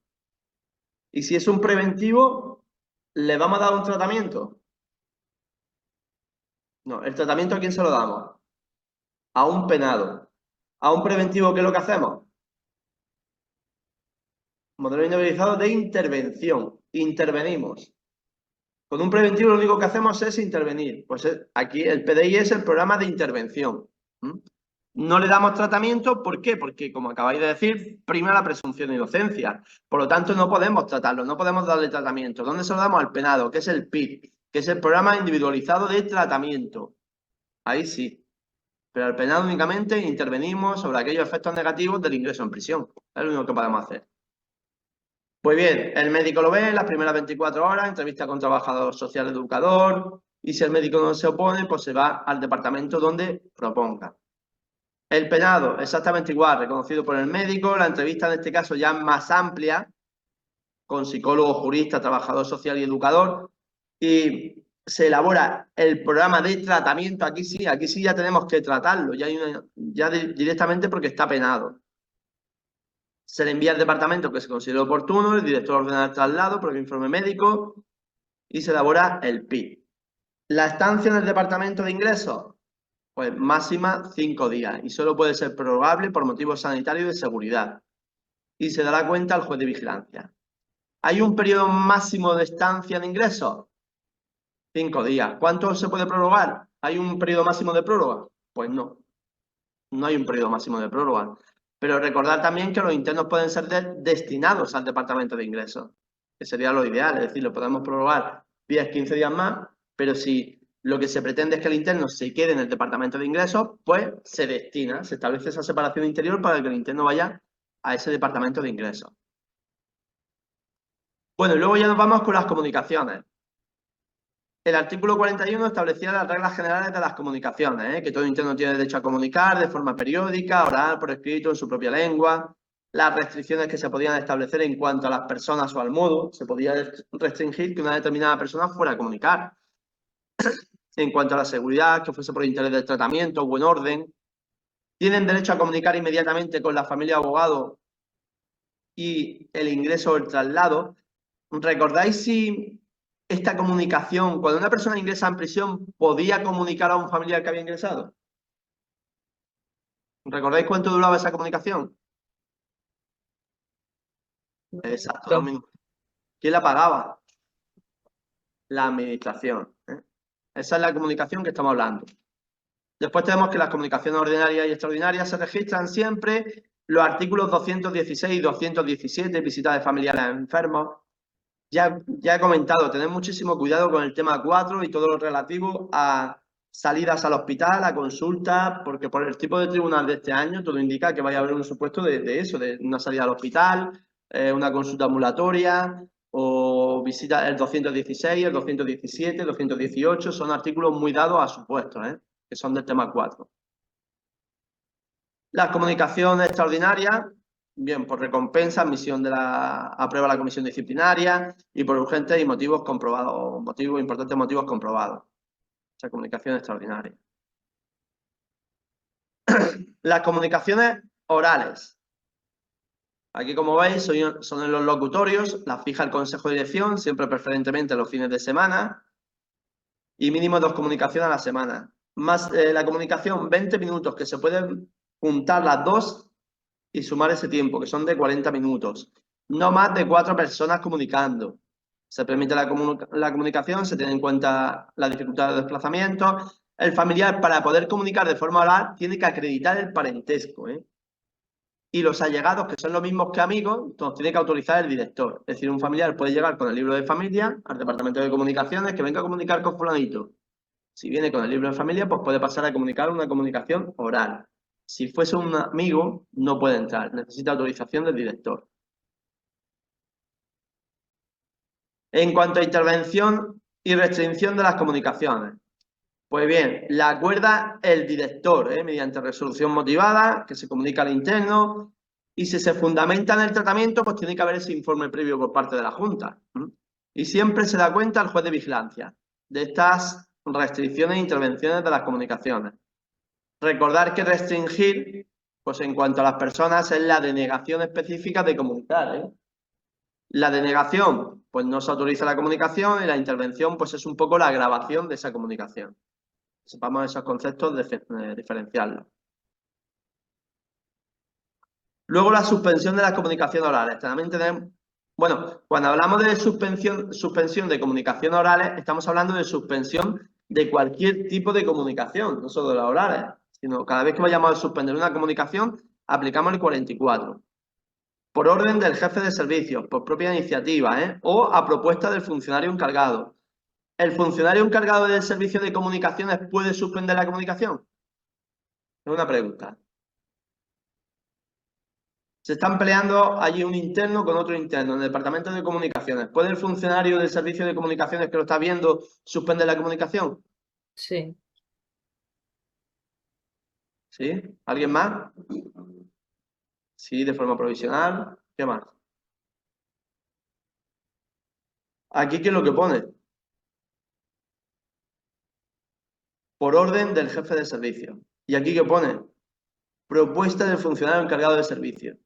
Y si es un preventivo, ¿le vamos a dar un tratamiento? No, ¿el tratamiento a quién se lo damos? A un penado. ¿A un preventivo qué es lo que hacemos? Modelo individualizado de intervención. Intervenimos. Con un preventivo lo único que hacemos es intervenir. Pues aquí el PDI es el programa de intervención. No le damos tratamiento, ¿por qué? Porque, como acabáis de decir, prima la presunción de inocencia. Por lo tanto, no podemos tratarlo, no podemos darle tratamiento. ¿Dónde se lo damos? Al penado, que es el PIT, que es el programa individualizado de tratamiento. Ahí sí. Pero al penado únicamente intervenimos sobre aquellos efectos negativos del ingreso en prisión. Es lo único que podemos hacer. Pues bien, el médico lo ve en las primeras 24 horas, entrevista con trabajador social educador, y si el médico no se opone, pues se va al departamento donde proponga. El penado, exactamente igual, reconocido por el médico, la entrevista en este caso ya más amplia, con psicólogo, jurista, trabajador social y educador, y se elabora el programa de tratamiento. Aquí sí ya tenemos que tratarlo, ya directamente porque está penado. Se le envía al departamento que se considere oportuno, el director ordena el traslado por el informe médico y se elabora el PIT. La estancia en el departamento de ingresos, pues máxima 5 días y solo puede ser prorrogable por motivos sanitarios y de seguridad. Y se dará cuenta al juez de vigilancia. ¿Hay un periodo máximo de estancia en ingresos? 5 días. ¿Cuánto se puede prorrogar? ¿Hay un periodo máximo de prórroga? Pues no. No hay un periodo máximo de prórroga. Pero recordar también que los internos pueden ser destinados al departamento de ingresos, que sería lo ideal, es decir, lo podemos prorrogar 10, 15 días más, pero si lo que se pretende es que el interno se quede en el departamento de ingresos, pues se destina, se establece esa separación interior para que el interno vaya a ese departamento de ingresos. Bueno, y luego ya nos vamos con las comunicaciones. el artículo 41 establecía las reglas generales de las comunicaciones, que todo interno tiene derecho a comunicar de forma periódica, oral, por escrito, en su propia lengua. Las restricciones que se podían establecer en cuanto a las personas o al modo. Se podía restringir que una determinada persona fuera a comunicar. En cuanto a la seguridad, que fuese por interés del tratamiento o buen orden. Tienen derecho a comunicar inmediatamente con la familia o abogado y el ingreso o el traslado. ¿Recordáis si esta comunicación, cuando una persona ingresa en prisión, podía comunicar a un familiar que había ingresado? ¿Recordáis cuánto duraba esa comunicación? Exacto, 2 minutos. ¿Quién la pagaba? La administración. Esa es la comunicación que estamos hablando. Después tenemos que las comunicaciones ordinarias y extraordinarias se registran siempre los artículos 216 y 217, visitas de familiares enfermos. Ya he comentado, tened muchísimo cuidado con el tema 4 y todo lo relativo a salidas al hospital, a consultas, porque por el tipo de tribunal de este año todo indica que vaya a haber un supuesto de eso, de una salida al hospital, una consulta ambulatoria o visita el 216, el 217, el 218, son artículos muy dados a supuestos, que son del tema 4. Las comunicaciones extraordinarias, bien, por recompensa, admisión de aprueba la comisión disciplinaria y por urgentes y motivos comprobados, importantes motivos comprobados. Esa comunicación extraordinaria. Las comunicaciones orales. Aquí, como veis, son en los locutorios, las fija el Consejo de Dirección, siempre preferentemente los fines de semana, y mínimo 2 comunicaciones a la semana. Más la comunicación, 20 minutos, que se pueden juntar las 2 y sumar ese tiempo, que son de 40 minutos. No más de 4 personas comunicando. Se permite la comunicación, se tiene en cuenta la dificultad de desplazamiento. El familiar, para poder comunicar de forma oral, tiene que acreditar el parentesco. Y los allegados, que son los mismos que amigos, entonces tiene que autorizar el director. Es decir, un familiar puede llegar con el libro de familia al departamento de comunicaciones, que venga a comunicar con fulanito. Si viene con el libro de familia, pues puede pasar a comunicar una comunicación oral. Si fuese un amigo, no puede entrar, necesita autorización del director. En cuanto a intervención y restricción de las comunicaciones, pues bien, la acuerda el director, mediante resolución motivada, que se comunica al interno, y si se fundamenta en el tratamiento, pues tiene que haber ese informe previo por parte de la Junta. Y siempre se da cuenta al juez de vigilancia de estas restricciones e intervenciones de las comunicaciones. Recordar que restringir, pues en cuanto a las personas, es la denegación específica de comunicar. La denegación, pues no se autoriza la comunicación, y la intervención, pues es un poco la grabación de esa comunicación. Sepamos esos conceptos, diferenciarlos. Luego la suspensión de las comunicaciones orales. También tenemos, bueno, cuando hablamos de suspensión de comunicaciones orales, estamos hablando de suspensión de cualquier tipo de comunicación, no solo de las orales, sino cada vez que vayamos a suspender una comunicación, aplicamos el 44. Por orden del jefe de servicios, por propia iniciativa, o a propuesta del funcionario encargado. ¿El funcionario encargado del servicio de comunicaciones puede suspender la comunicación? Es una pregunta. Se están peleando allí un interno con otro interno en el departamento de comunicaciones. ¿Puede el funcionario del servicio de comunicaciones que lo está viendo suspender la comunicación? Sí. ¿Sí? ¿Alguien más? Sí, de forma provisional. ¿Qué más? Aquí, ¿qué es lo que pone? Por orden del jefe de servicio. ¿Y aquí qué pone? Propuesta del funcionario encargado de servicio.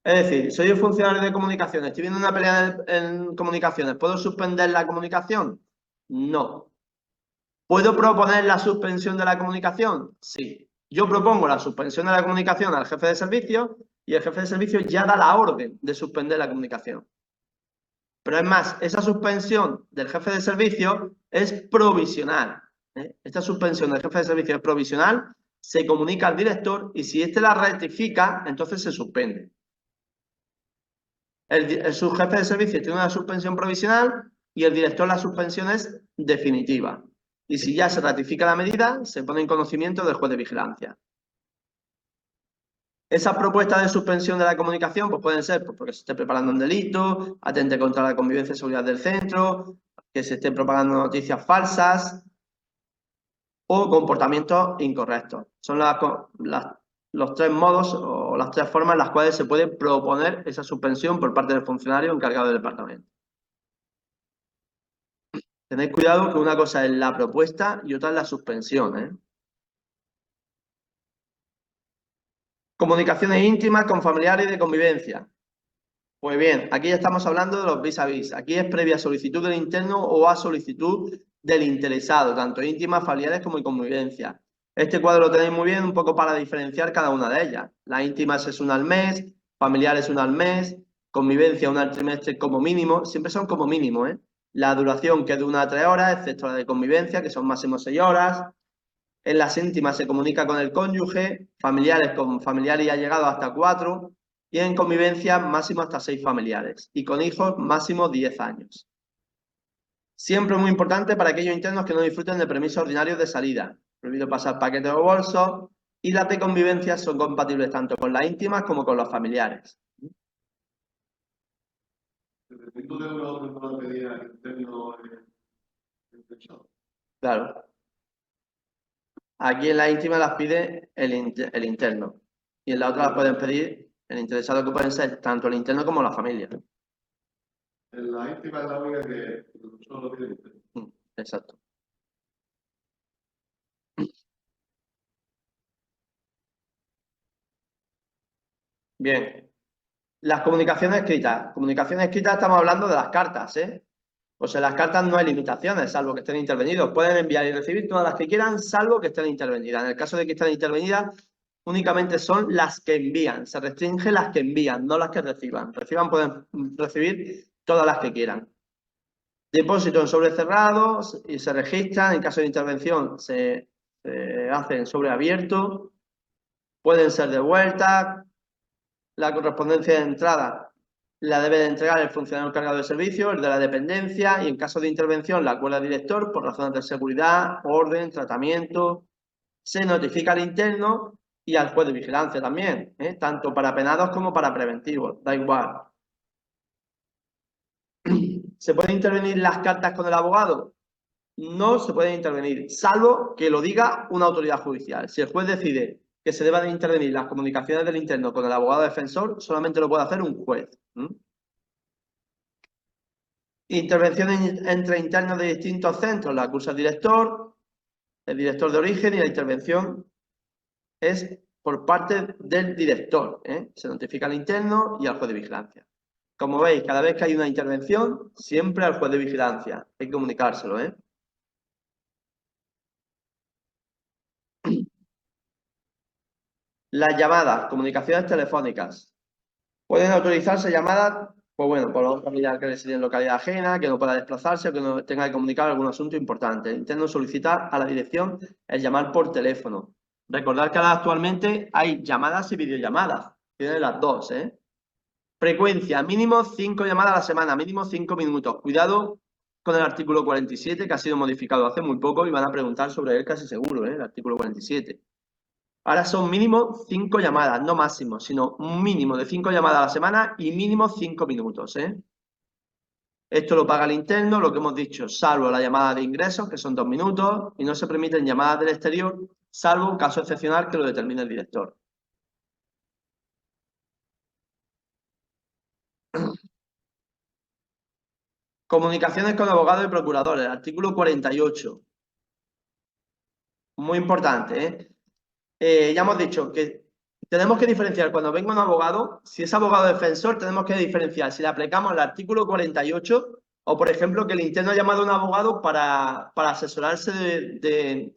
Es decir, soy el funcionario de comunicaciones, estoy viendo una pelea en comunicaciones, ¿puedo suspender la comunicación? No. ¿Puedo proponer la suspensión de la comunicación? Sí. Yo propongo la suspensión de la comunicación al jefe de servicio y el jefe de servicio ya da la orden de suspender la comunicación. Pero es más, esa suspensión del jefe de servicio es provisional. Esta suspensión del jefe de servicio es provisional, se comunica al director y si éste la rectifica, entonces se suspende. El subjefe de servicio tiene una suspensión provisional y el director la suspensión es definitiva. Y si ya se ratifica la medida, se pone en conocimiento del juez de vigilancia. Esas propuestas de suspensión de la comunicación pues pueden ser porque se esté preparando un delito, atente contra la convivencia y seguridad del centro, que se estén propagando noticias falsas o comportamientos incorrectos. Son los tres modos o las tres formas en las cuales se puede proponer esa suspensión por parte del funcionario encargado del departamento. Tened cuidado que una cosa es la propuesta y otra es la suspensión, ¿eh? Comunicaciones íntimas con familiares y de convivencia. Pues bien, aquí ya estamos hablando de los vis a vis. Aquí es previa solicitud del interno o a solicitud del interesado, tanto íntimas, familiares como en convivencia. Este cuadro lo tenéis muy bien, un poco para diferenciar cada una de ellas. Las íntimas es una al mes, familiares una al mes, convivencia una al trimestre como mínimo, siempre son como mínimo, ¿eh? La duración que es de 1 a 3 horas, excepto la de convivencia, que son máximo 6 horas. En las íntimas se comunica con el cónyuge, familiares con familiares y allegados hasta 4, y en convivencia máximo hasta 6 familiares, y con hijos máximo 10 años. Siempre muy importante para aquellos internos que no disfruten de permisos ordinarios de salida, prohibido pasar paquetes o bolsos, y las de convivencia son compatibles tanto con las íntimas como con los familiares. ¿700 euros me puedo pedir al interno el pensado? Claro. Aquí en la íntima las pide el interno, y en la otra las pueden pedir el interesado, que pueden ser tanto el interno como la familia. En la íntima es la única que solo pide el interno. Exacto. Bien. Las comunicaciones escritas. Comunicaciones escritas estamos hablando de las cartas, ¿eh? Pues en las cartas no hay limitaciones, salvo que estén intervenidos. Pueden enviar y recibir todas las que quieran, salvo que estén intervenidas. En el caso de que estén intervenidas, únicamente son las que envían. Se restringe las que envían, no las que reciban. Pueden recibir todas las que quieran. Depósito en sobre cerrado y se registran. En caso de intervención se hace en sobre abierto. Pueden ser devueltas. La correspondencia de entrada la debe de entregar el funcionario encargado de servicio, el de la dependencia, y en caso de intervención la acuerda el director por razones de seguridad, orden, tratamiento. Se notifica al interno y al juez de vigilancia también, tanto para penados como para preventivos, da igual. ¿Se pueden intervenir las cartas con el abogado? No se pueden intervenir, salvo que lo diga una autoridad judicial. Si el juez decide que se deban de intervenir las comunicaciones del interno con el abogado defensor, solamente lo puede hacer un juez. Intervención entre internos de distintos centros, la acusa el director de origen, y la intervención es por parte del director. Se notifica al interno y al juez de vigilancia. Como veis, cada vez que hay una intervención, siempre al juez de vigilancia. Hay que comunicárselo, Las llamadas, comunicaciones telefónicas. Pueden autorizarse llamadas, pues bueno, por un familiar que reside en localidad ajena, que no pueda desplazarse o que no tenga que comunicar algún asunto importante. El interno solicita a la dirección el llamar por teléfono. Recordad que ahora actualmente hay llamadas y videollamadas. Tienen las dos, Frecuencia, mínimo 5 llamadas a la semana, mínimo 5 minutos. Cuidado con el artículo 47, que ha sido modificado hace muy poco y van a preguntar sobre él casi seguro, el artículo 47. Ahora son mínimo 5 llamadas, no máximo, sino un mínimo de 5 llamadas a la semana y mínimo 5 minutos, Esto lo paga el interno, lo que hemos dicho, salvo la llamada de ingresos, que son 2 minutos, y no se permiten llamadas del exterior, salvo un caso excepcional que lo determine el director. Comunicaciones con abogados y procuradores, artículo 48. Muy importante, ya hemos dicho que tenemos que diferenciar cuando venga un abogado, si es abogado defensor, tenemos que diferenciar si le aplicamos el artículo 48 o, por ejemplo, que el interno ha llamado a un abogado para asesorarse de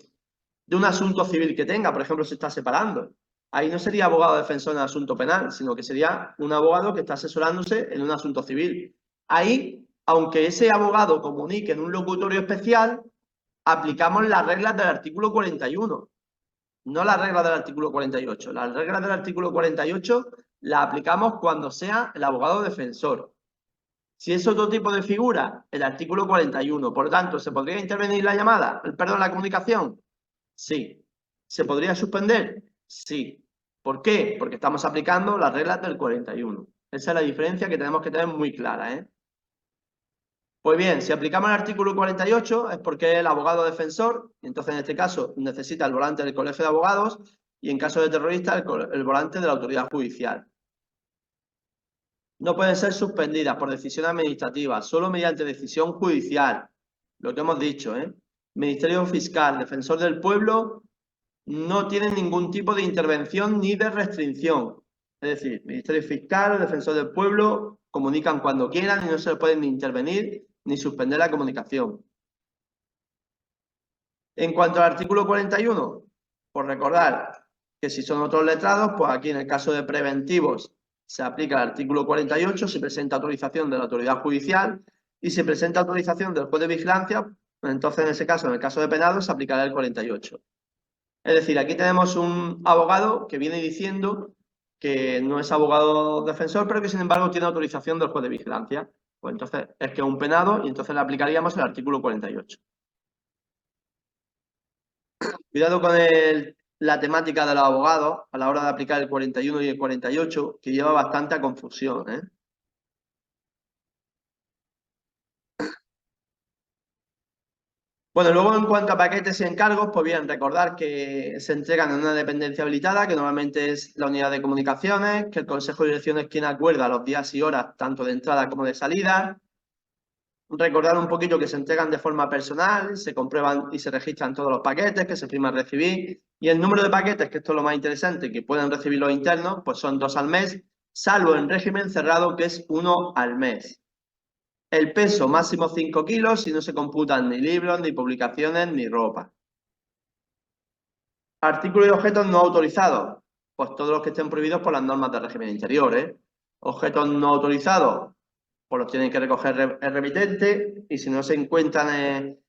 un asunto civil que tenga, por ejemplo, se está separando. Ahí no sería abogado defensor en el asunto penal, sino que sería un abogado que está asesorándose en un asunto civil. Ahí, aunque ese abogado comunique en un locutorio especial, aplicamos las reglas del artículo 41. No las reglas del artículo 48. Las reglas del artículo 48 las aplicamos cuando sea el abogado defensor. Si es otro tipo de figura, el artículo 41. Por lo tanto, ¿se podría intervenir la llamada? Perdón, la comunicación. Sí. ¿Se podría suspender? Sí. ¿Por qué? Porque estamos aplicando las reglas del 41. Esa es la diferencia que tenemos que tener muy clara, Pues bien, si aplicamos el artículo 48 es porque el abogado defensor, y entonces en este caso necesita el volante del Colegio de Abogados y en caso de terrorista el volante de la autoridad judicial. No pueden ser suspendidas por decisión administrativa, solo mediante decisión judicial. Lo que hemos dicho, ¿eh? Ministerio Fiscal, Defensor del Pueblo, no tienen ningún tipo de intervención ni de restricción. Es decir, Ministerio Fiscal, Defensor del Pueblo, comunican cuando quieran y no se les puede ni intervenir ni suspender la comunicación. En cuanto al artículo 41, por recordar que si son otros letrados, pues aquí en el caso de preventivos se aplica el artículo 48, se presenta autorización de la autoridad judicial y se presenta autorización del juez de vigilancia, entonces en ese caso, en el caso de penados, se aplicará el 48. Es decir, aquí tenemos un abogado que viene diciendo que no es abogado defensor, pero que sin embargo tiene autorización del juez de vigilancia. Pues entonces es que es un penado y entonces le aplicaríamos el artículo 48. Cuidado con la temática de los abogados a la hora de aplicar el 41 y el 48, que lleva bastante confusión, ¿eh? Bueno, luego en cuanto a paquetes y encargos, pues bien, recordar que se entregan en una dependencia habilitada, que normalmente es la unidad de comunicaciones, que el Consejo de Dirección es quien acuerda los días y horas, tanto de entrada como de salida. Recordar un poquito que se entregan de forma personal, se comprueban y se registran todos los paquetes que se firma recibir, y el número de paquetes, que esto es lo más interesante, que pueden recibir los internos, pues son 2 al mes, salvo en régimen cerrado, que es 1 al mes. El peso máximo 5 kilos y no se computan ni libros, ni publicaciones, ni ropa. Artículos y objetos no autorizados. Pues todos los que estén prohibidos por las normas de régimen interior, ¿eh? Objetos no autorizados, pues los tienen que recoger el remitente y si no se encuentran en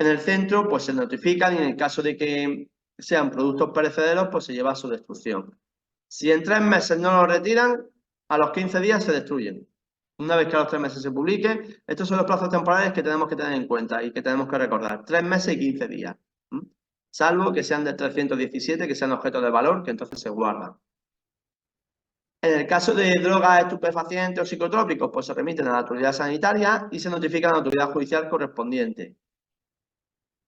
el centro, pues se notifican y en el caso de que sean productos perecederos, pues se lleva a su destrucción. Si en 3 meses no lo retiran, a los 15 días se destruyen. Una vez que a los 3 meses se publique, estos son los plazos temporales que tenemos que tener en cuenta y que tenemos que recordar. 3 meses y 15 días. Salvo que sean de 317, que sean objetos de valor, que entonces se guardan. En el caso de drogas estupefacientes o psicotrópicos, pues se remiten a la autoridad sanitaria y se notifican a la autoridad judicial correspondiente.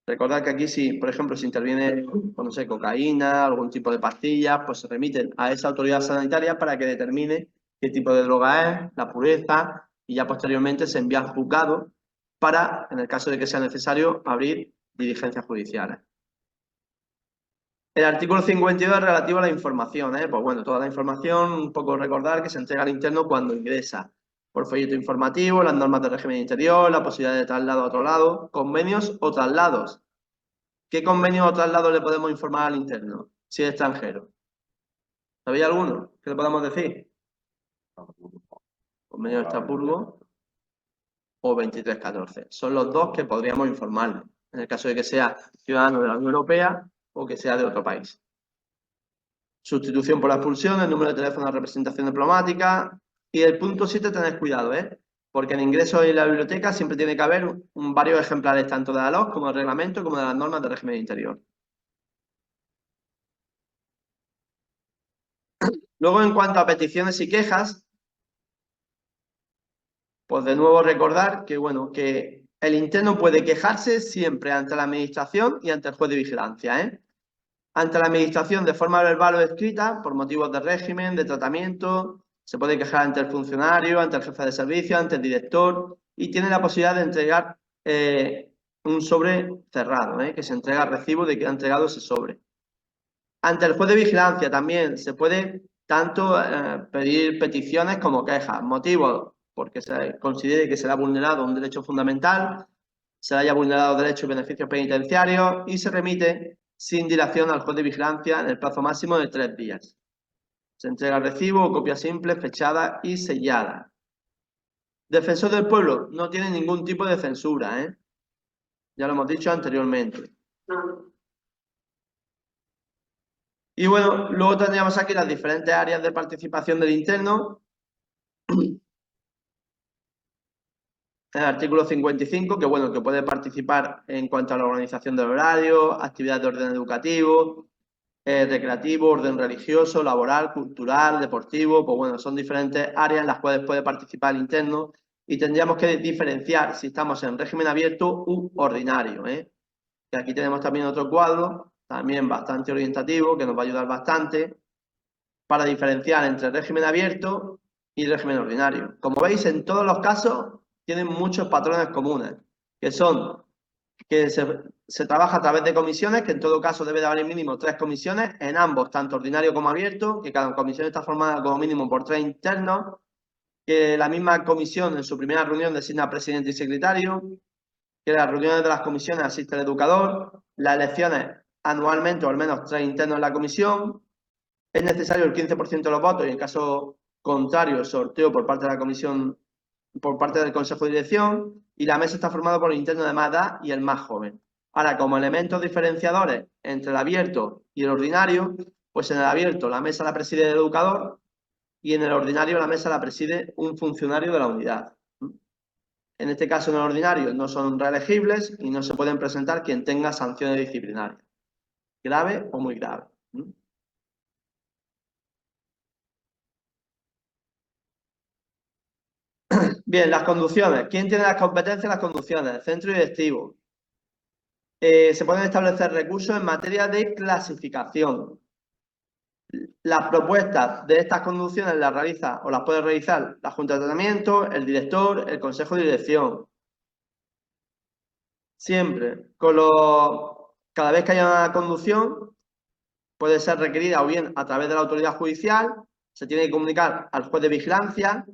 Recordad que aquí si, por ejemplo, si interviene, pues no sé, cocaína, algún tipo de pastillas, pues se remiten a esa autoridad sanitaria para que determine qué tipo de droga es, la pureza, y ya posteriormente se envía al juzgado para, en el caso de que sea necesario, abrir diligencias judiciales. El artículo 52 es relativo a la información, ¿eh? Pues bueno, toda la información, un poco recordar que se entrega al interno cuando ingresa. Por folleto informativo, las normas de régimen interior, la posibilidad de traslado a otro lado, convenios o traslados. ¿Qué convenios o traslados le podemos informar al interno si es extranjero? ¿Sabéis alguno? ¿Qué le podemos decir? Convenio de Estrasburgo o 2314. Son los dos que podríamos informarle, en el caso de que sea ciudadano de la Unión Europea o que sea de otro país. Sustitución por la expulsión, el número de teléfono de representación diplomática. Y el punto 7, tened cuidado, ¿eh? Porque en ingreso en la biblioteca siempre tiene que haber varios ejemplares, tanto de la LOS como del reglamento, como de las normas de régimen interior. Luego, en cuanto a peticiones y quejas, pues de nuevo recordar que, bueno, que el interno puede quejarse siempre ante la administración y ante el juez de vigilancia, ¿eh? Ante la administración de forma verbal o escrita, por motivos de régimen, de tratamiento, se puede quejar ante el funcionario, ante el jefe de servicio, ante el director y tiene la posibilidad de entregar un sobre cerrado, que se entrega recibo de que ha entregado ese sobre. Ante el juez de vigilancia también se puede tanto pedir peticiones como quejas, motivos porque se considere que se le ha vulnerado un derecho fundamental, se le haya vulnerado derechos y beneficios penitenciarios y se remite sin dilación al juez de vigilancia en el plazo máximo de 3 días. Se entrega el recibo o copia simple, fechada y sellada. Defensor del pueblo no tiene ningún tipo de censura, ¿eh? Ya lo hemos dicho anteriormente. Y bueno, luego tendríamos aquí las diferentes áreas de participación del interno. El artículo 55, que bueno, que puede participar en cuanto a la organización del horario, actividades de orden educativo, recreativo, orden religioso, laboral, cultural, deportivo, pues bueno, son diferentes áreas en las cuales puede participar el interno y tendríamos que diferenciar si estamos en régimen abierto u ordinario, ¿eh? Y aquí tenemos también otro cuadro, también bastante orientativo, que nos va a ayudar bastante para diferenciar entre régimen abierto y régimen ordinario. Como veis, en todos los casos tienen muchos patrones comunes, que son que se trabaja a través de comisiones, que en todo caso debe de haber mínimo 3 comisiones, en ambos, tanto ordinario como abierto, que cada comisión está formada como mínimo por 3 internos, que la misma comisión en su primera reunión designa presidente y secretario, que en las reuniones de las comisiones asiste el educador, las elecciones anualmente o al menos 3 internos en la comisión, es necesario el 15% de los votos y en caso contrario sorteo por parte de la comisión, por parte del consejo de dirección, y la mesa está formada por el interno de más edad y el más joven. Ahora, como elementos diferenciadores entre el abierto y el ordinario, pues en el abierto la mesa la preside el educador y en el ordinario la mesa la preside un funcionario de la unidad. En este caso, en el ordinario no son reelegibles y no se pueden presentar quien tenga sanciones disciplinarias, grave o muy grave. Bien, las conducciones. ¿Quién tiene las competencias en las conducciones? El centro directivo. Se pueden establecer recursos en materia de clasificación. Las propuestas de estas conducciones las realiza o las puede realizar la Junta de Tratamiento, el director, el Consejo de Dirección. Siempre, cada vez que haya una conducción, puede ser requerida o bien a través de la autoridad judicial, se tiene que comunicar al juez de vigilancia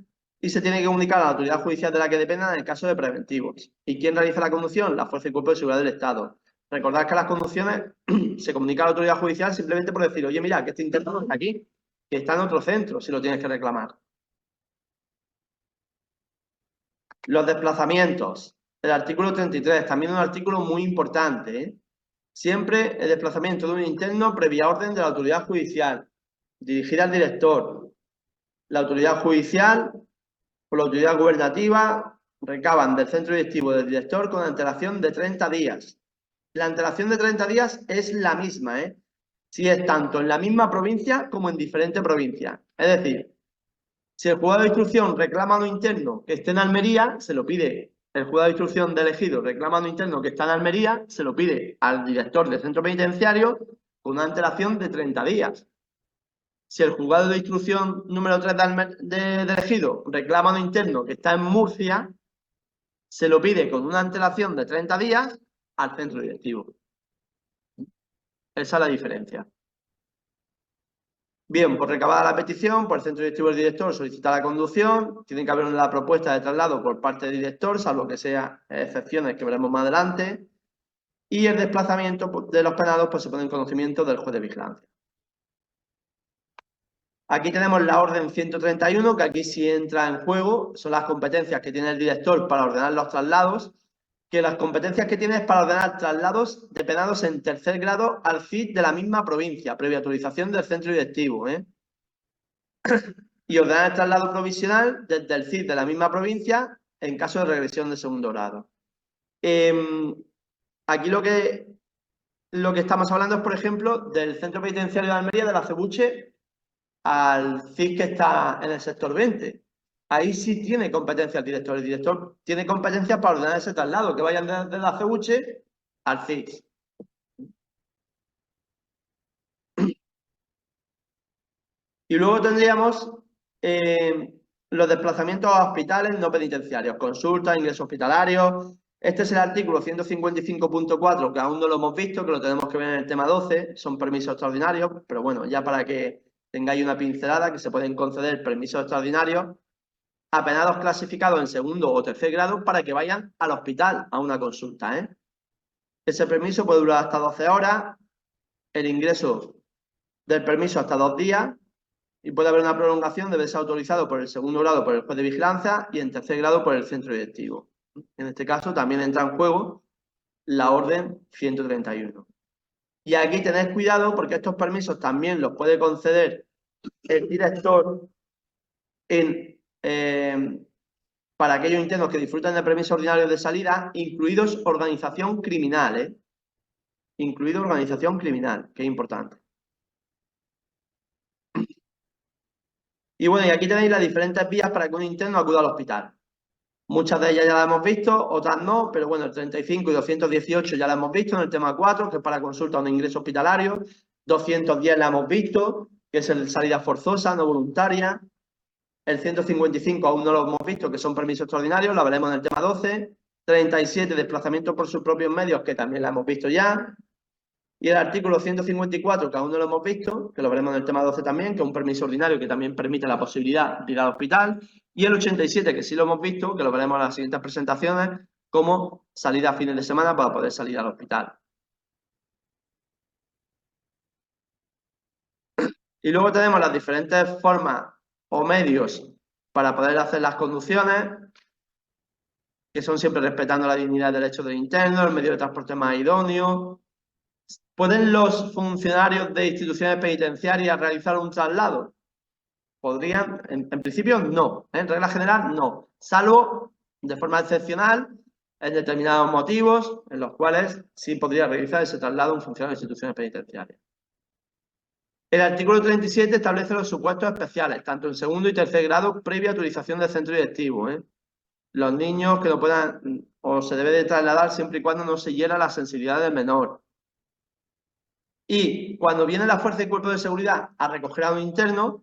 y se tiene que comunicar a la autoridad judicial de la que dependa en el caso de preventivos. ¿Y quién realiza la conducción? La Fuerza y Cuerpo de Seguridad del Estado. Recordad que las conducciones se comunica a la autoridad judicial simplemente por decir, oye, mira, que este interno no está aquí, que está en otro centro, si lo tienes que reclamar. Los desplazamientos. El artículo 33, también un artículo muy importante, ¿eh? Siempre el desplazamiento de un interno previa orden de la autoridad judicial, dirigida al director. La autoridad judicial o la autoridad gubernativa recaban del centro directivo del director con antelación de 30 días. La antelación de 30 días es la misma, ¿eh? Si es tanto en la misma provincia como en diferentes provincias. Es decir, si el juzgado de instrucción reclama a un interno que esté en Almería, se lo pide. El juzgado de instrucción de elegido reclama a un interno que está en Almería, se lo pide al director del centro penitenciario con una antelación de 30 días. Si el juzgado de instrucción número 3 de elegido reclama a un interno que está en Murcia, se lo pide con una antelación de 30 días al centro directivo. Esa es la diferencia. Bien, por recabada la petición, por el centro directivo del director solicita la conducción, tiene que haber una propuesta de traslado por parte del director, salvo que sean excepciones que veremos más adelante, y el desplazamiento de los penados pues se pone en conocimiento del juez de vigilancia. Aquí tenemos la orden 131, que aquí sí entra en juego, son las competencias que tiene el director para ordenar los traslados, que las competencias que tiene es para ordenar traslados de penados en tercer grado al CID de la misma provincia, previa autorización del centro directivo, ¿eh? Y ordenar el traslado provisional desde el CID de la misma provincia en caso de regresión de segundo grado. Aquí lo que estamos hablando es, por ejemplo, del centro penitenciario de Almería, de la Acebuche, al CID que está en el sector 20. Ahí sí tiene competencia el director. El director tiene competencia para ordenar ese traslado, que vayan desde la Acebuche al CID. Y luego tendríamos los desplazamientos a hospitales no penitenciarios, consultas, ingresos hospitalarios. Este es el artículo 155.4, que aún no lo hemos visto, que lo tenemos que ver en el tema 12, son permisos extraordinarios, pero bueno, ya para que tengáis una pincelada, que se pueden conceder permisos extraordinarios a penados clasificados en segundo o tercer grado para que vayan al hospital a una consulta, ¿eh? Ese permiso puede durar hasta 12 horas, el ingreso del permiso hasta 2 días, y puede haber una prolongación, debe ser autorizado por el segundo grado por el juez de vigilancia y en tercer grado por el centro directivo. En este caso también entra en juego la orden 131. Y aquí tenéis cuidado porque estos permisos también los puede conceder el director para aquellos internos que disfrutan de permisos ordinarios de salida, incluidos organización criminal, ¿eh? Incluido organización criminal, que es importante. Y bueno, y aquí tenéis las diferentes vías para que un interno acuda al hospital. Muchas de ellas ya las hemos visto, otras no, pero bueno, el 35 y 218 ya las hemos visto en el tema 4, que es para consulta o un ingreso hospitalario. 210 la hemos visto, que es el salida forzosa, no voluntaria. El 155 aún no lo hemos visto, que son permisos extraordinarios, la veremos en el tema 12. 37, desplazamiento por sus propios medios, que también la hemos visto ya. Y el artículo 154, que aún no lo hemos visto, que lo veremos en el tema 12 también, que es un permiso ordinario que también permite la posibilidad de ir al hospital. Y el 87, que sí lo hemos visto, que lo veremos en las siguientes presentaciones, como salida a fines de semana para poder salir al hospital. Y luego tenemos las diferentes formas o medios para poder hacer las conducciones, que son siempre respetando la dignidad del hecho del interno, el medio de transporte más idóneo. ¿Pueden los funcionarios de instituciones penitenciarias realizar un traslado? Podrían, en principio no, en regla general no, salvo de forma excepcional en determinados motivos en los cuales sí podría realizar ese traslado un funcionario de instituciones penitenciarias. El artículo 37 establece los supuestos especiales, tanto en segundo y tercer grado, previa autorización del centro directivo. Los niños que no puedan o se debe de trasladar siempre y cuando no se hiera la sensibilidad del menor. Y cuando viene la fuerza y cuerpo de seguridad a recoger a un interno,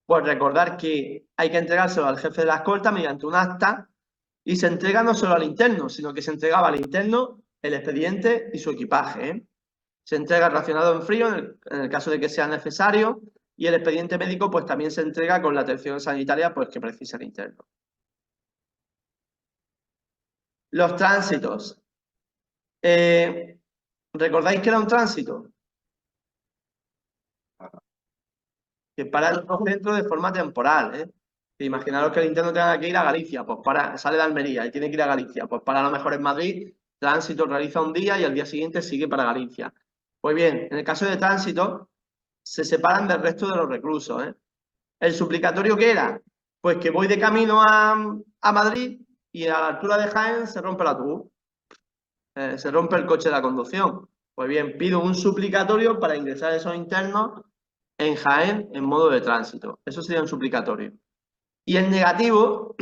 pues recordar que hay que entregárselo al jefe de la escolta mediante un acta y se entrega no solo al interno, sino que se entregaba al interno el expediente y su equipaje. Se entrega racionado en frío en el caso de que sea necesario y el expediente médico pues también se entrega con la atención sanitaria pues que precisa el interno. Los tránsitos. ¿Recordáis que era un tránsito? Que para el otro centro de forma temporal. Imaginaros que el interno tenga que ir a Galicia, pues sale de Almería y tiene que ir a Galicia, pues para a lo mejor en Madrid, tránsito realiza un día y al día siguiente sigue para Galicia. Pues bien, en el caso de tránsito, se separan del resto de los reclusos. ¿El suplicatorio qué era? Pues que voy de camino a Madrid y a la altura de Jaén se rompe el autobús. Se rompe el coche de la conducción. Pues bien, pido un suplicatorio para ingresar esos internos en Jaén en modo de tránsito. Eso sería un suplicatorio. Y el negativo,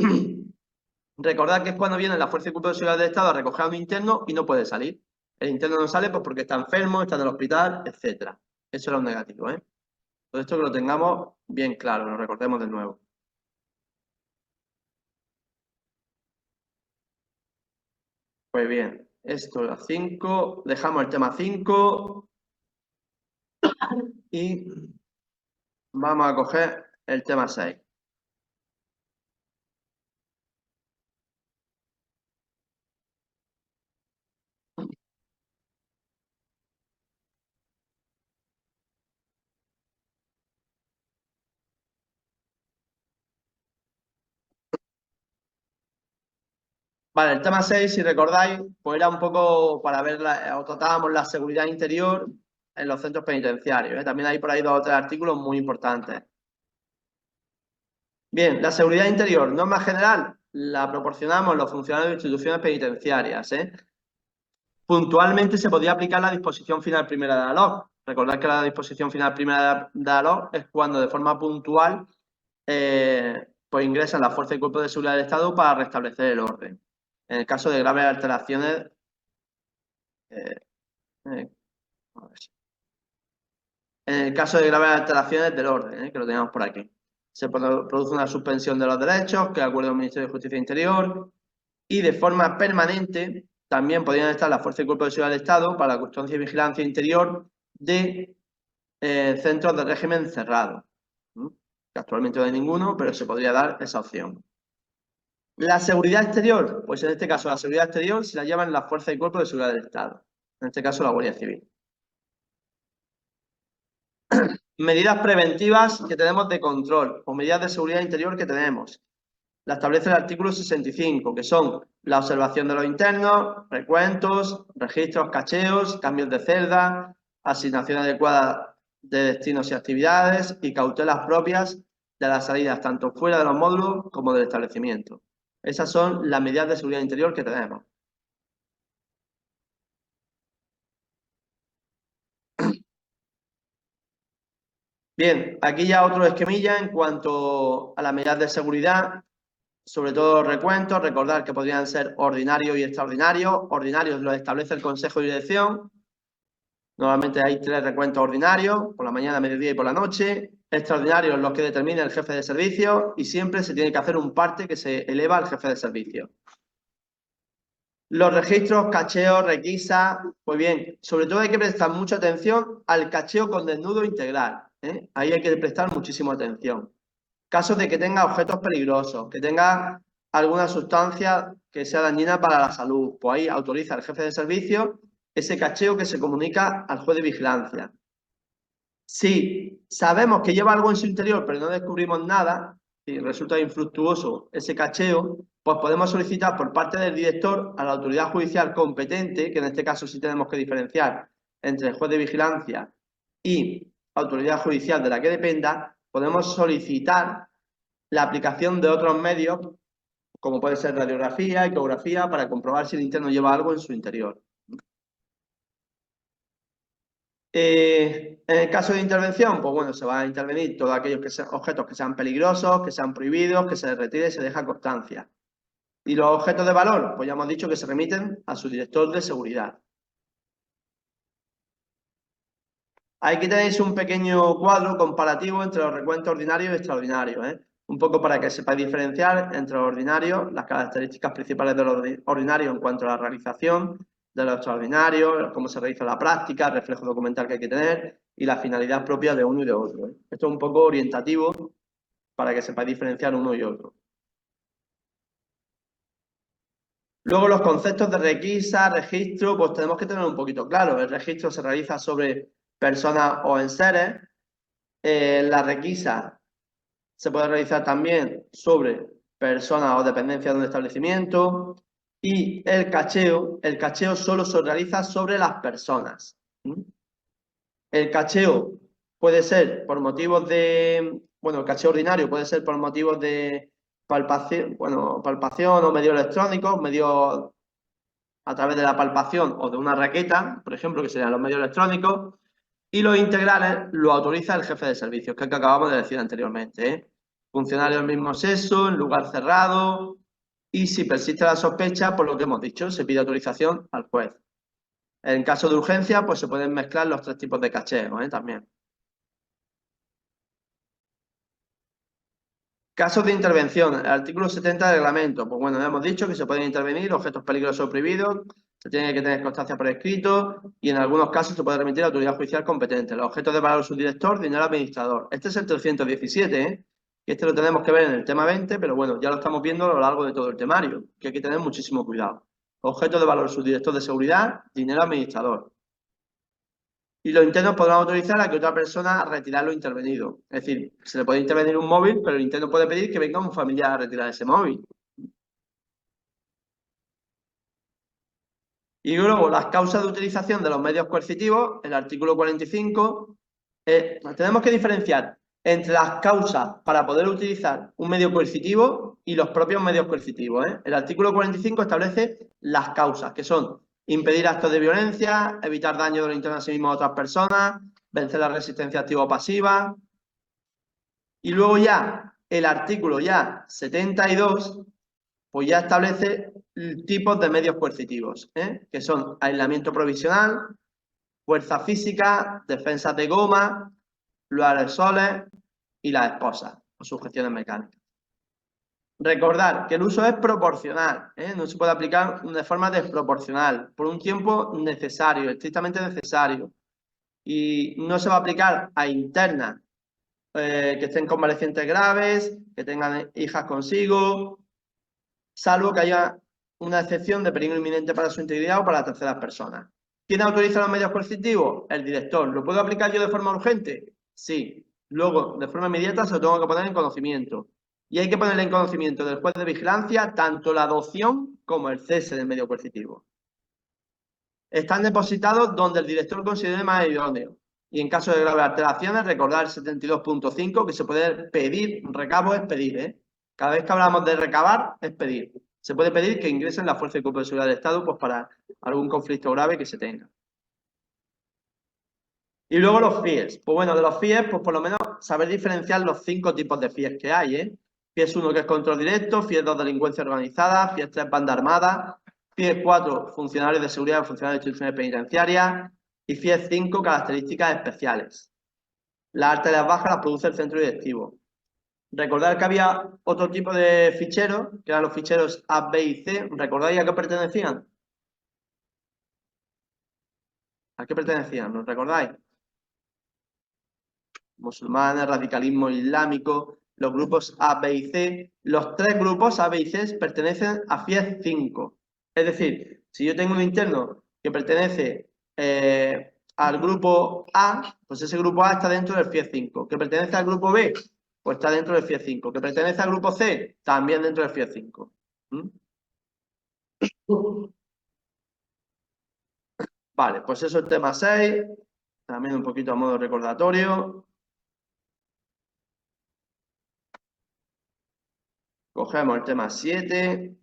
recordad que es cuando viene la Fuerza y Cuerpo de Seguridad del Estado a recoger a un interno y no puede salir. El interno no sale pues porque está enfermo, está en el hospital, etc. Eso era un negativo. Todo esto que lo tengamos bien claro, lo recordemos de nuevo. Pues bien, esto es 5, dejamos el tema 5 y vamos a coger el tema 6. Vale, el tema 6, si recordáis, pues era un poco para ver, o tratábamos la seguridad interior en los centros penitenciarios. También hay por ahí 2 o 3 artículos muy importantes. Bien, la seguridad interior, norma general, la proporcionamos los funcionarios de instituciones penitenciarias. Puntualmente se podía aplicar la disposición final primera de la LOC. Recordad que la disposición final primera de la LOC es cuando de forma puntual pues ingresan las fuerzas y cuerpos de seguridad del Estado para restablecer el orden. En el caso de graves alteraciones, en el caso de graves alteraciones del orden, que lo tenemos por aquí. Se produce una suspensión de los derechos, que acuerda el Ministerio de Justicia e Interior, y de forma permanente también podrían estar las fuerzas y cuerpos de seguridad del Estado para la custodia y vigilancia interior de centros de régimen cerrado. Que actualmente no hay ninguno, pero se podría dar esa opción. La seguridad exterior, pues en este caso la seguridad exterior se la llevan las fuerzas y cuerpos de seguridad del Estado. En este caso la Guardia Civil. Medidas preventivas que tenemos de control o medidas de seguridad interior que tenemos. La establece el artículo 65, que son la observación de los internos, recuentos, registros, cacheos, cambios de celda, asignación adecuada de destinos y actividades y cautelas propias de las salidas tanto fuera de los módulos como del establecimiento. Esas son las medidas de seguridad interior que tenemos. Bien, aquí ya otro esquemilla en cuanto a las medidas de seguridad sobre todo los recuentos, recordar que podrían ser ordinarios y extraordinarios. Ordinarios los establece el Consejo de Dirección. Normalmente hay 3 recuentos ordinarios, por la mañana, mediodía y por la noche. Extraordinarios los que determina el jefe de servicio y siempre se tiene que hacer un parte que se eleva al jefe de servicio. Los registros, cacheos, requisas, pues bien, sobre todo hay que prestar mucha atención al cacheo con desnudo integral, ¿eh? Ahí hay que prestar muchísima atención. Casos de que tenga objetos peligrosos, que tenga alguna sustancia que sea dañina para la salud, pues ahí autoriza el jefe de servicio ese cacheo que se comunica al juez de vigilancia. Si sabemos que lleva algo en su interior pero no descubrimos nada y resulta infructuoso ese cacheo, pues podemos solicitar por parte del director a la autoridad judicial competente, que en este caso sí tenemos que diferenciar entre el juez de vigilancia y autoridad judicial de la que dependa, podemos solicitar la aplicación de otros medios, como puede ser radiografía, ecografía, para comprobar si el interno lleva algo en su interior. En el caso de intervención, pues bueno, se va a intervenir todos aquellos objetos que sean peligrosos, que sean prohibidos, que se retire y se deja constancia. Y los objetos de valor, pues ya hemos dicho que se remiten a su director de seguridad. Aquí tenéis un pequeño cuadro comparativo entre los recuentos ordinarios y extraordinarios, ¿eh? Un poco para que sepáis diferenciar entre los ordinarios, las características principales de los ordinarios en cuanto a la realización, de los extraordinarios, cómo se realiza la práctica, el reflejo documental que hay que tener y la finalidad propia de uno y de otro, ¿eh? Esto es un poco orientativo para que sepáis diferenciar uno y otro. Luego los conceptos de requisa, registro, pues tenemos que tener un poquito claro. El registro se realiza sobre personas o enseres. La requisa se puede realizar también sobre personas o dependencias de un establecimiento. Y el cacheo solo se realiza sobre las personas. El cacheo puede ser por motivos de... Bueno, el cacheo ordinario puede ser por motivos de palpación o medios electrónicos, medios a través de la palpación o de una raqueta, por ejemplo, que serían los medios electrónicos. Y los integrales lo autoriza el jefe de servicios, que es el que acabamos de decir anteriormente, ¿eh? Funcionario del mismo sexo, en lugar cerrado, y si persiste la sospecha, por lo que hemos dicho, se pide autorización al juez. En caso de urgencia, pues se pueden mezclar los 3 tipos de cacheo, ¿eh? También. Casos de intervención. El artículo 70 del reglamento. Pues bueno, ya hemos dicho que se pueden intervenir objetos peligrosos o prohibidos, se tiene que tener constancia por escrito y en algunos casos se puede remitir a la autoridad judicial competente. Los objetos de valor subdirector, dinero administrador. Este es el 317, ¿eh? Y este lo tenemos que ver en el tema 20, pero bueno, ya lo estamos viendo a lo largo de todo el temario, que hay que tener muchísimo cuidado. Objetos de valor subdirector de seguridad, dinero administrador. Y los internos podrán autorizar a que otra persona retire lo intervenido. Es decir, se le puede intervenir un móvil, pero el interno puede pedir que venga un familiar a retirar ese móvil. Y luego, las causas de utilización de los medios coercitivos, el artículo 45, tenemos que diferenciar entre las causas para poder utilizar un medio coercitivo y los propios medios coercitivos, ¿eh? El artículo 45 establece las causas, que son impedir actos de violencia, evitar daño de los internos a sí mismos a otras personas, vencer la resistencia activa o pasiva. Y luego ya, el artículo 72, pues ya establece tipos de medios coercitivos, ¿eh? Que son aislamiento provisional, fuerza física, defensas de goma, los aerosoles y las esposas o sujeciones mecánicas. Recordar que el uso es proporcional, ¿eh? No se puede aplicar de forma desproporcional, por un tiempo necesario, estrictamente necesario. Y no se va a aplicar a internas que estén convalecientes graves, que tengan hijas consigo, salvo que haya una excepción de peligro inminente para su integridad o para terceras personas. ¿Quién autoriza los medios coercitivos? El director. ¿Lo puedo aplicar yo de forma urgente? Sí. Luego, de forma inmediata, se lo tengo que poner en conocimiento. Y hay que ponerle en conocimiento del juez de vigilancia tanto la adopción como el cese del medio coercitivo. Están depositados donde el director considere más idóneo. Y en caso de graves alteraciones, recordar el 72.5, que se puede pedir, recabo es pedir, ¿eh? Cada vez que hablamos de recabar, es pedir. Se puede pedir que ingresen la Fuerza y Cuerpo de Seguridad del Estado, pues para algún conflicto grave que se tenga. Y luego los FIES. Pues bueno, de los FIES, pues por lo menos saber diferenciar los 5 tipos de FIES que hay, ¿eh? FIES 1, que es control directo, FIES 2, delincuencia organizada, FIES 3, banda armada, FIES 4, funcionarios de seguridad, funcionarios de instituciones penitenciarias, y FIES 5, características especiales. Las altas y las bajas las produce el centro directivo. Recordad que había otro tipo de ficheros, que eran los ficheros A, B y C. ¿Recordáis a qué pertenecían? ¿A qué pertenecían? ¿Nos recordáis? Musulmanes, radicalismo islámico, los grupos A, B y C. Los tres grupos A, B y C pertenecen a FIES 5. Es decir, si yo tengo un interno que pertenece al grupo A, pues ese grupo A está dentro del FIES 5. Que pertenece al grupo B, pues está dentro del FIES 5. Que pertenece al grupo C, también dentro del FIES 5. Vale, pues eso es el tema 6. También un poquito a modo recordatorio. Cogemos el tema 7.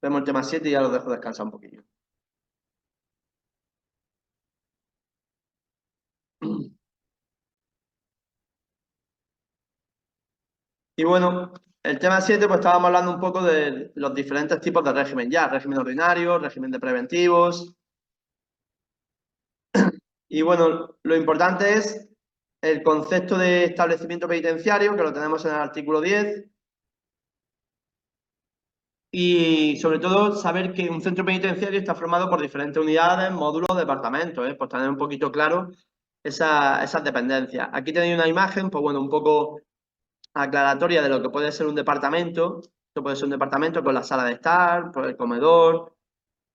Vemos el tema 7 y ya lo dejo descansar un poquillo. Y bueno, el tema 7, pues estábamos hablando un poco de los diferentes tipos de régimen ya, régimen ordinario, régimen de preventivos. Y bueno, lo importante es el concepto de establecimiento penitenciario, que lo tenemos en el artículo 10. Y sobre todo saber que un centro penitenciario está formado por diferentes unidades, módulos, departamentos, pues tener un poquito claro esas dependencias. Aquí tenéis una imagen, pues bueno, un poco aclaratoria de lo que puede ser un departamento. Esto puede ser un departamento con la sala de estar, pues el comedor,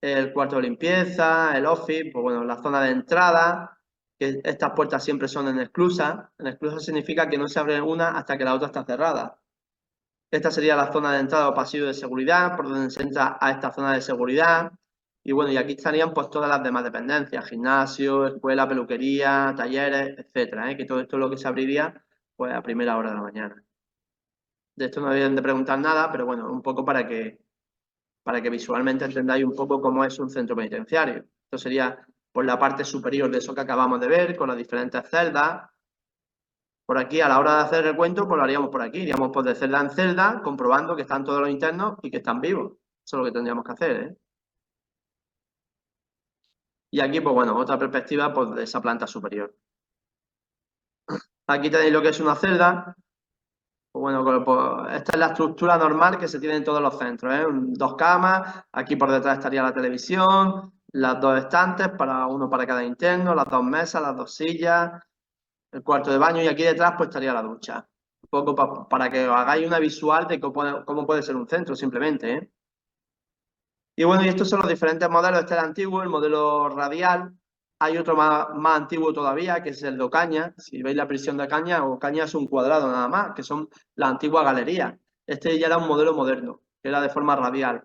el cuarto de limpieza, el office, pues bueno, la zona de entrada, que estas puertas siempre son en exclusa. En exclusa significa que no se abre una hasta que la otra está cerrada. Esta sería la zona de entrada o pasillo de seguridad, por donde se entra a esta zona de seguridad. Y bueno, y aquí estarían pues todas las demás dependencias, gimnasio, escuela, peluquería, talleres, etcétera, que todo esto es lo que se abriría pues a primera hora de la mañana. De esto no deben de preguntar nada, pero bueno, un poco para que visualmente entendáis un poco cómo es un centro penitenciario. Esto sería por la parte superior de eso que acabamos de ver, con las diferentes celdas. Por aquí, a la hora de hacer el recuento, pues lo haríamos por aquí. Iríamos pues de celda en celda, comprobando que están todos los internos y que están vivos. Eso es lo que tendríamos que hacer, ¿eh? Y aquí, pues bueno, otra perspectiva pues, de esa planta superior. Aquí tenéis lo que es una celda. Pues bueno, pues esta es la estructura normal que se tiene en todos los centros, ¿eh? 2 camas, aquí por detrás estaría la televisión, las 2 estantes, uno para cada interno, las 2 mesas, las 2 sillas, el cuarto de baño y aquí detrás pues estaría la ducha. Un poco para que os hagáis una visual de cómo puede ser un centro simplemente, ¿eh? Y bueno, y estos son los diferentes modelos. Este es el antiguo, el modelo radial. Hay otro más antiguo todavía, que es el de Ocaña. Si veis la prisión de Ocaña, Ocaña es un cuadrado nada más, que son la antigua galería. Este ya era un modelo moderno, que era de forma radial,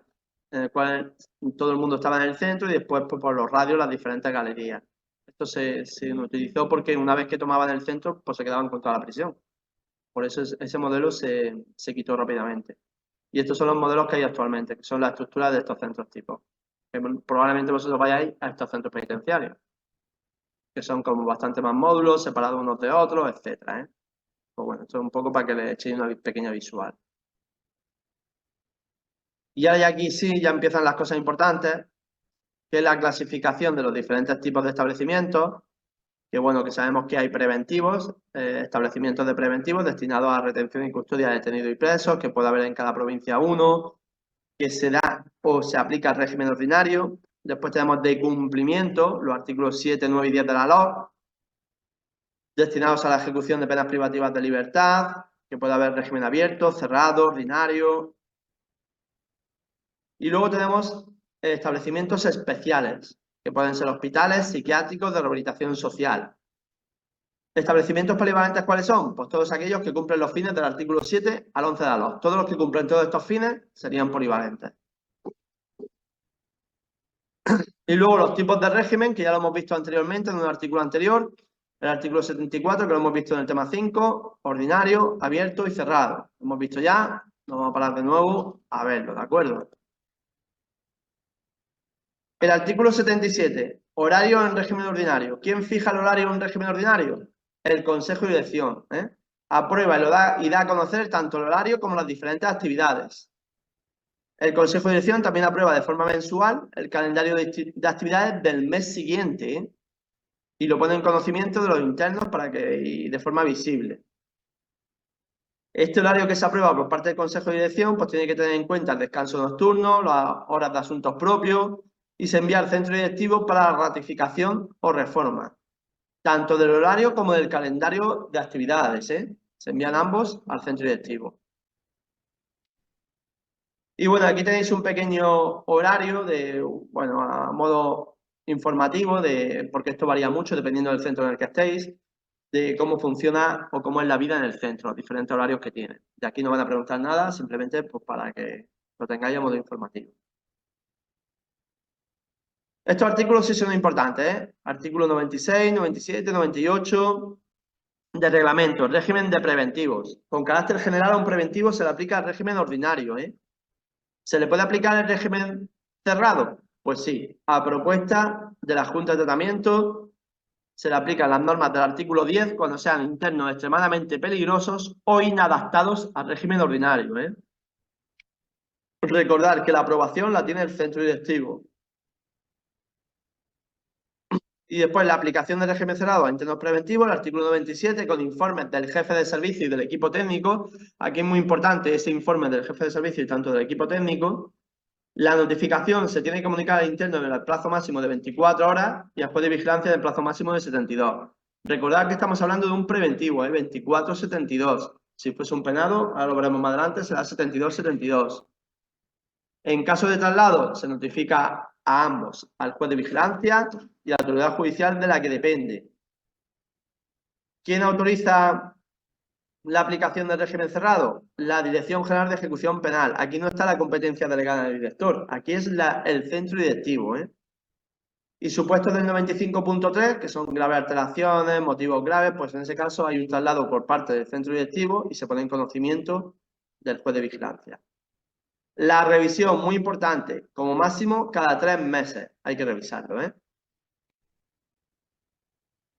en el cual todo el mundo estaba en el centro y después pues, por los radios las diferentes galerías. Esto se utilizó porque una vez que tomaban el centro, pues se quedaban con toda la prisión. Por eso ese modelo se quitó rápidamente. Y estos son los modelos que hay actualmente, que son las estructuras de estos centros tipos. Que probablemente vosotros vayáis a estos centros penitenciarios, que son como bastante más módulos, separados unos de otros, etcétera, ¿eh? Pues bueno, esto es un poco para que le echéis una pequeña visual. Y ahora ya aquí sí, ya empiezan las cosas importantes, que es la clasificación de los diferentes tipos de establecimientos, que bueno, que sabemos que hay preventivos, establecimientos de preventivos destinados a retención y custodia de detenidos y presos, que puede haber en cada provincia uno, que se da o se aplica al régimen ordinario. Después tenemos de cumplimiento, los artículos 7, 9 y 10 de la LOA, destinados a la ejecución de penas privativas de libertad, que puede haber régimen abierto, cerrado, ordinario. Y luego tenemos establecimientos especiales, que pueden ser hospitales psiquiátricos de rehabilitación social. ¿Establecimientos polivalentes cuáles son? Pues todos aquellos que cumplen los fines del artículo 7 al 11 de la LOA. Todos los que cumplen todos estos fines serían polivalentes. Y luego los tipos de régimen, que ya lo hemos visto anteriormente en un artículo anterior, el artículo 74, que lo hemos visto en el tema 5, ordinario, abierto y cerrado. Lo hemos visto ya, no vamos a parar de nuevo a verlo, ¿de acuerdo? El artículo 77, horario en régimen ordinario. ¿Quién fija el horario en régimen ordinario? El Consejo de Dirección, ¿eh? aprueba y da a conocer tanto el horario como las diferentes actividades. El Consejo de Dirección también aprueba de forma mensual el calendario de actividades del mes siguiente, ¿eh? Y lo pone en conocimiento de los internos y de forma visible. Este horario que se aprueba por parte del Consejo de Dirección pues tiene que tener en cuenta el descanso nocturno, las horas de asuntos propios y se envía al centro directivo para la ratificación o reforma, tanto del horario como del calendario de actividades, ¿eh? Se envían ambos al centro directivo. Y bueno, aquí tenéis un pequeño horario bueno, a modo informativo, porque esto varía mucho dependiendo del centro en el que estéis, de cómo funciona o cómo es la vida en el centro, los diferentes horarios que tiene. De aquí no van a preguntar nada, simplemente pues, para que lo tengáis a modo informativo. Estos artículos sí son importantes, ¿eh? Artículos 96, 97, 98 de reglamento, régimen de preventivos. Con carácter general a un preventivo se le aplica el régimen ordinario, ¿eh? ¿Se le puede aplicar el régimen cerrado? Pues sí, a propuesta de la Junta de Tratamiento se le aplican las normas del artículo 10 cuando sean internos extremadamente peligrosos o inadaptados al régimen ordinario, ¿eh? Recordar que la aprobación la tiene el centro directivo. Y después la aplicación del régimen cerrado a internos preventivos, el artículo 97, con informes del jefe de servicio y del equipo técnico. Aquí es muy importante ese informe del jefe de servicio y tanto del equipo técnico. La notificación se tiene que comunicar al interno en el plazo máximo de 24 horas y al juez de vigilancia en el plazo máximo de 72. Recordad que estamos hablando de un preventivo, 24-72. Si fuese un penado, ahora lo veremos más adelante, será 72-72. En caso de traslado, se notifica a ambos, al juez de vigilancia y a la autoridad judicial de la que depende. ¿Quién autoriza la aplicación del régimen cerrado? La Dirección General de Ejecución Penal. Aquí no está la competencia delegada del director, aquí es el centro directivo, ¿eh? Y supuestos del 95.3, que son graves alteraciones, motivos graves, pues en ese caso hay un traslado por parte del centro directivo y se pone en conocimiento del juez de vigilancia. La revisión, muy importante, como máximo cada 3 meses hay que revisarlo, ¿eh?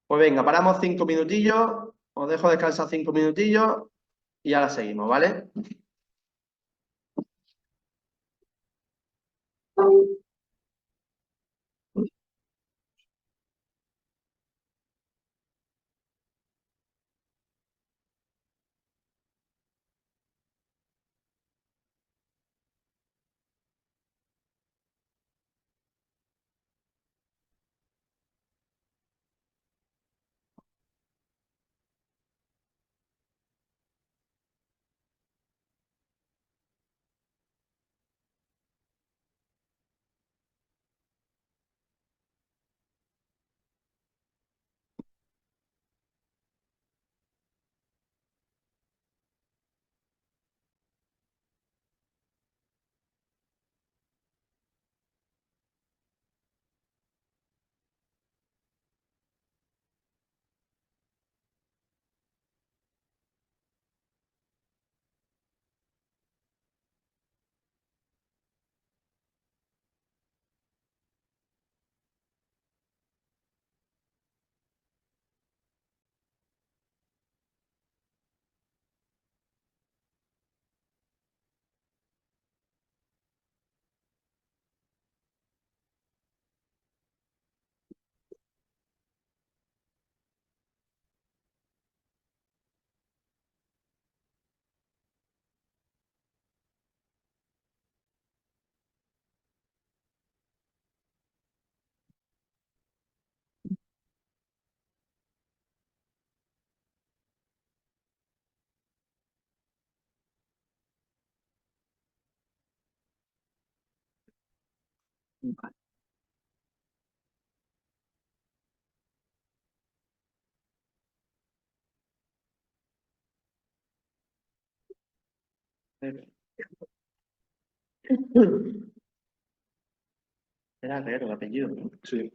Pues venga, paramos 5 minutillos, os dejo descansar 5 minutillos y ahora seguimos, ¿vale? Vale. Era Herrero el apellido, ¿no? Sí.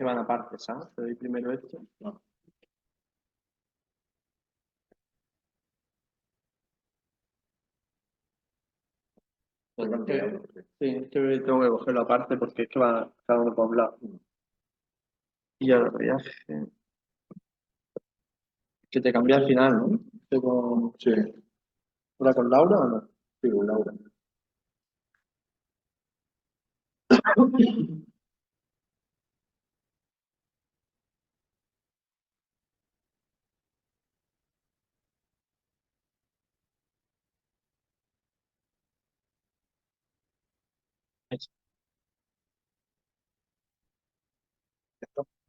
van aparte, ¿sabes? Te doy primero esto. Sí, es que tengo que cogerlo aparte porque es que va cada uno por un lado. Y ahora viaje. Que te cambié al final, ¿no? Sí. ¿Ahora con Laura o no? Sí, con Laura.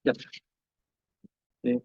Ya está. Sí.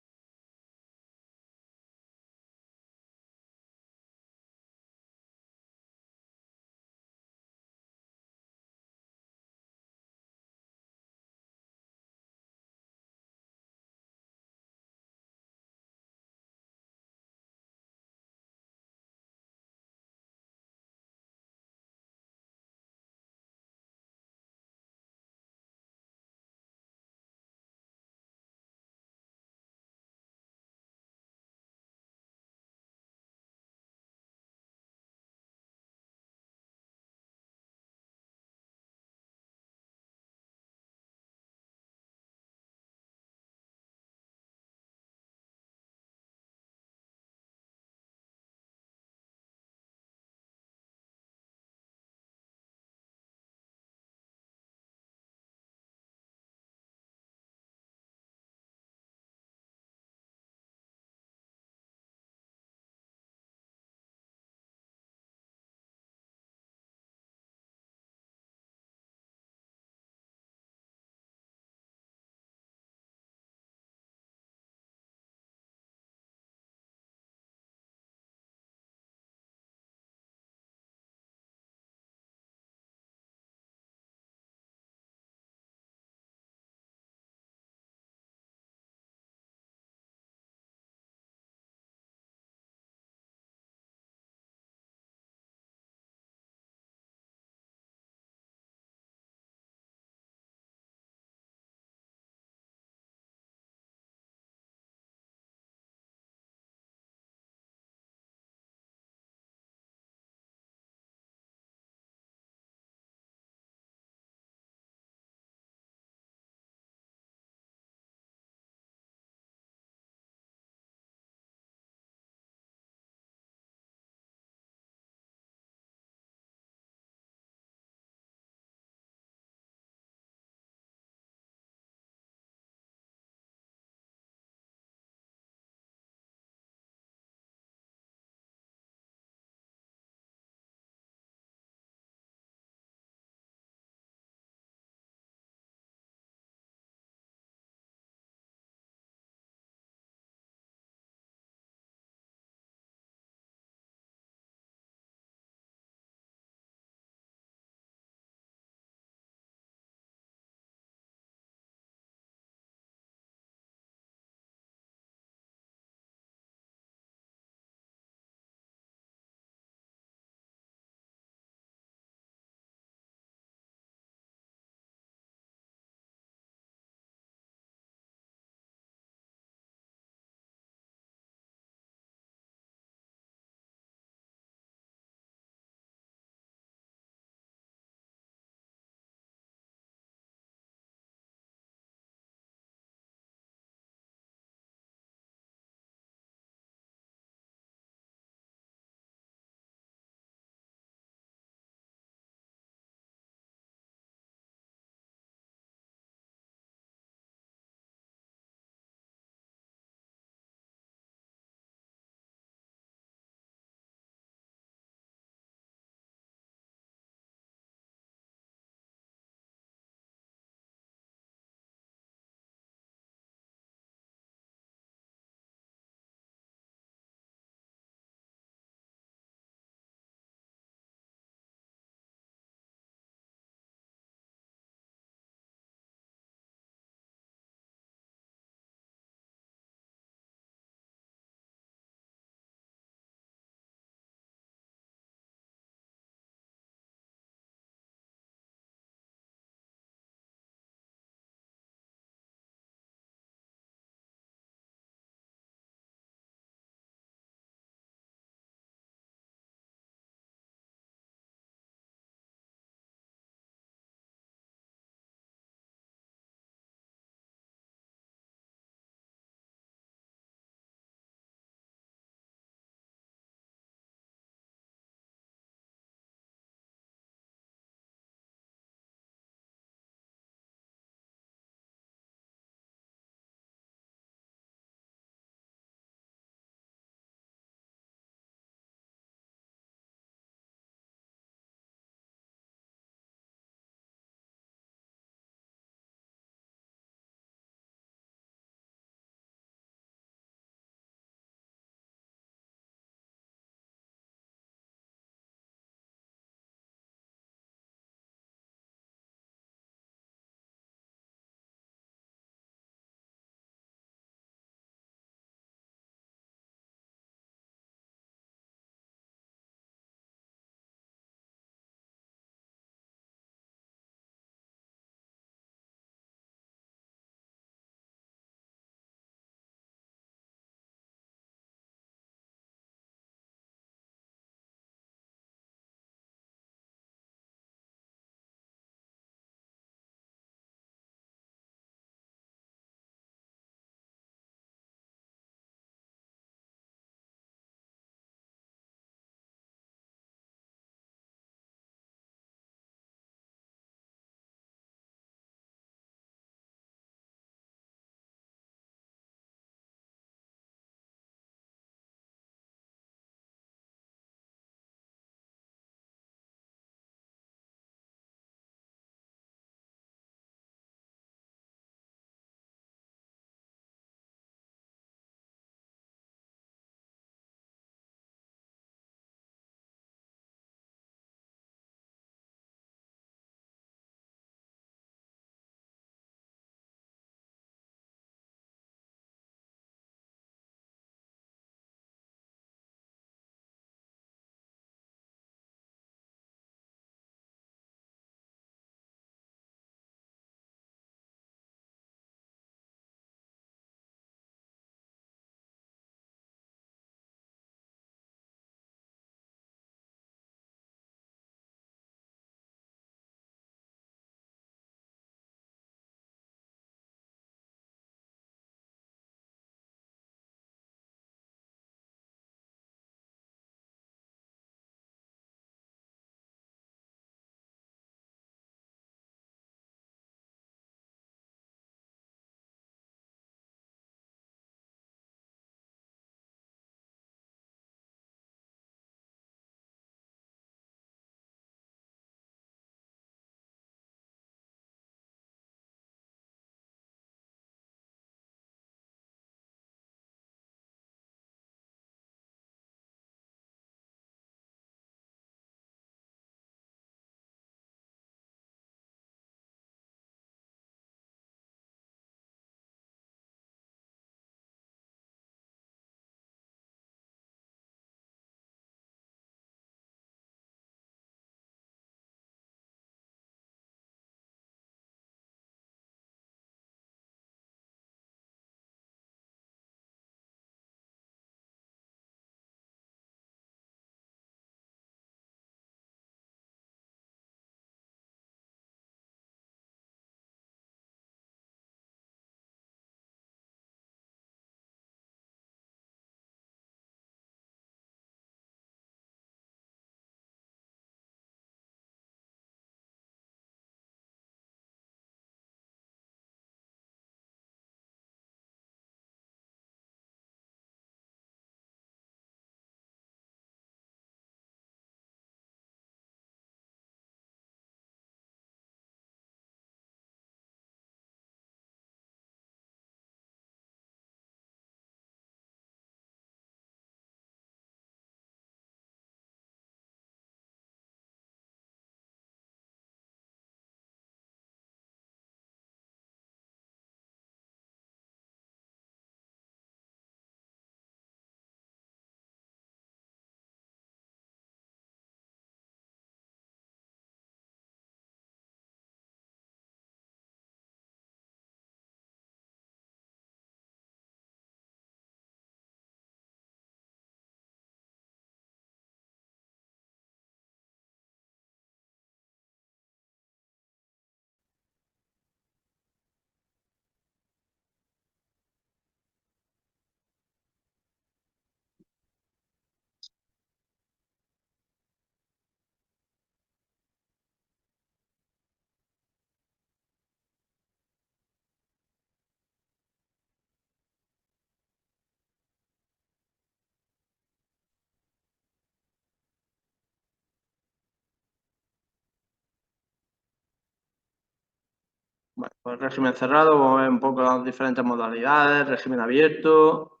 Bueno, pues régimen cerrado, vamos a ver un poco las diferentes modalidades, régimen abierto.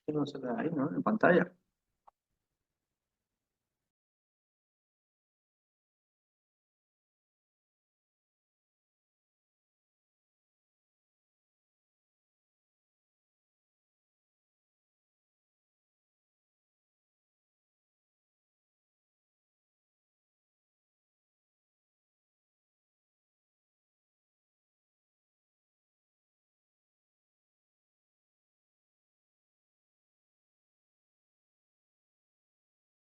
No se ve ahí, ¿no? En pantalla.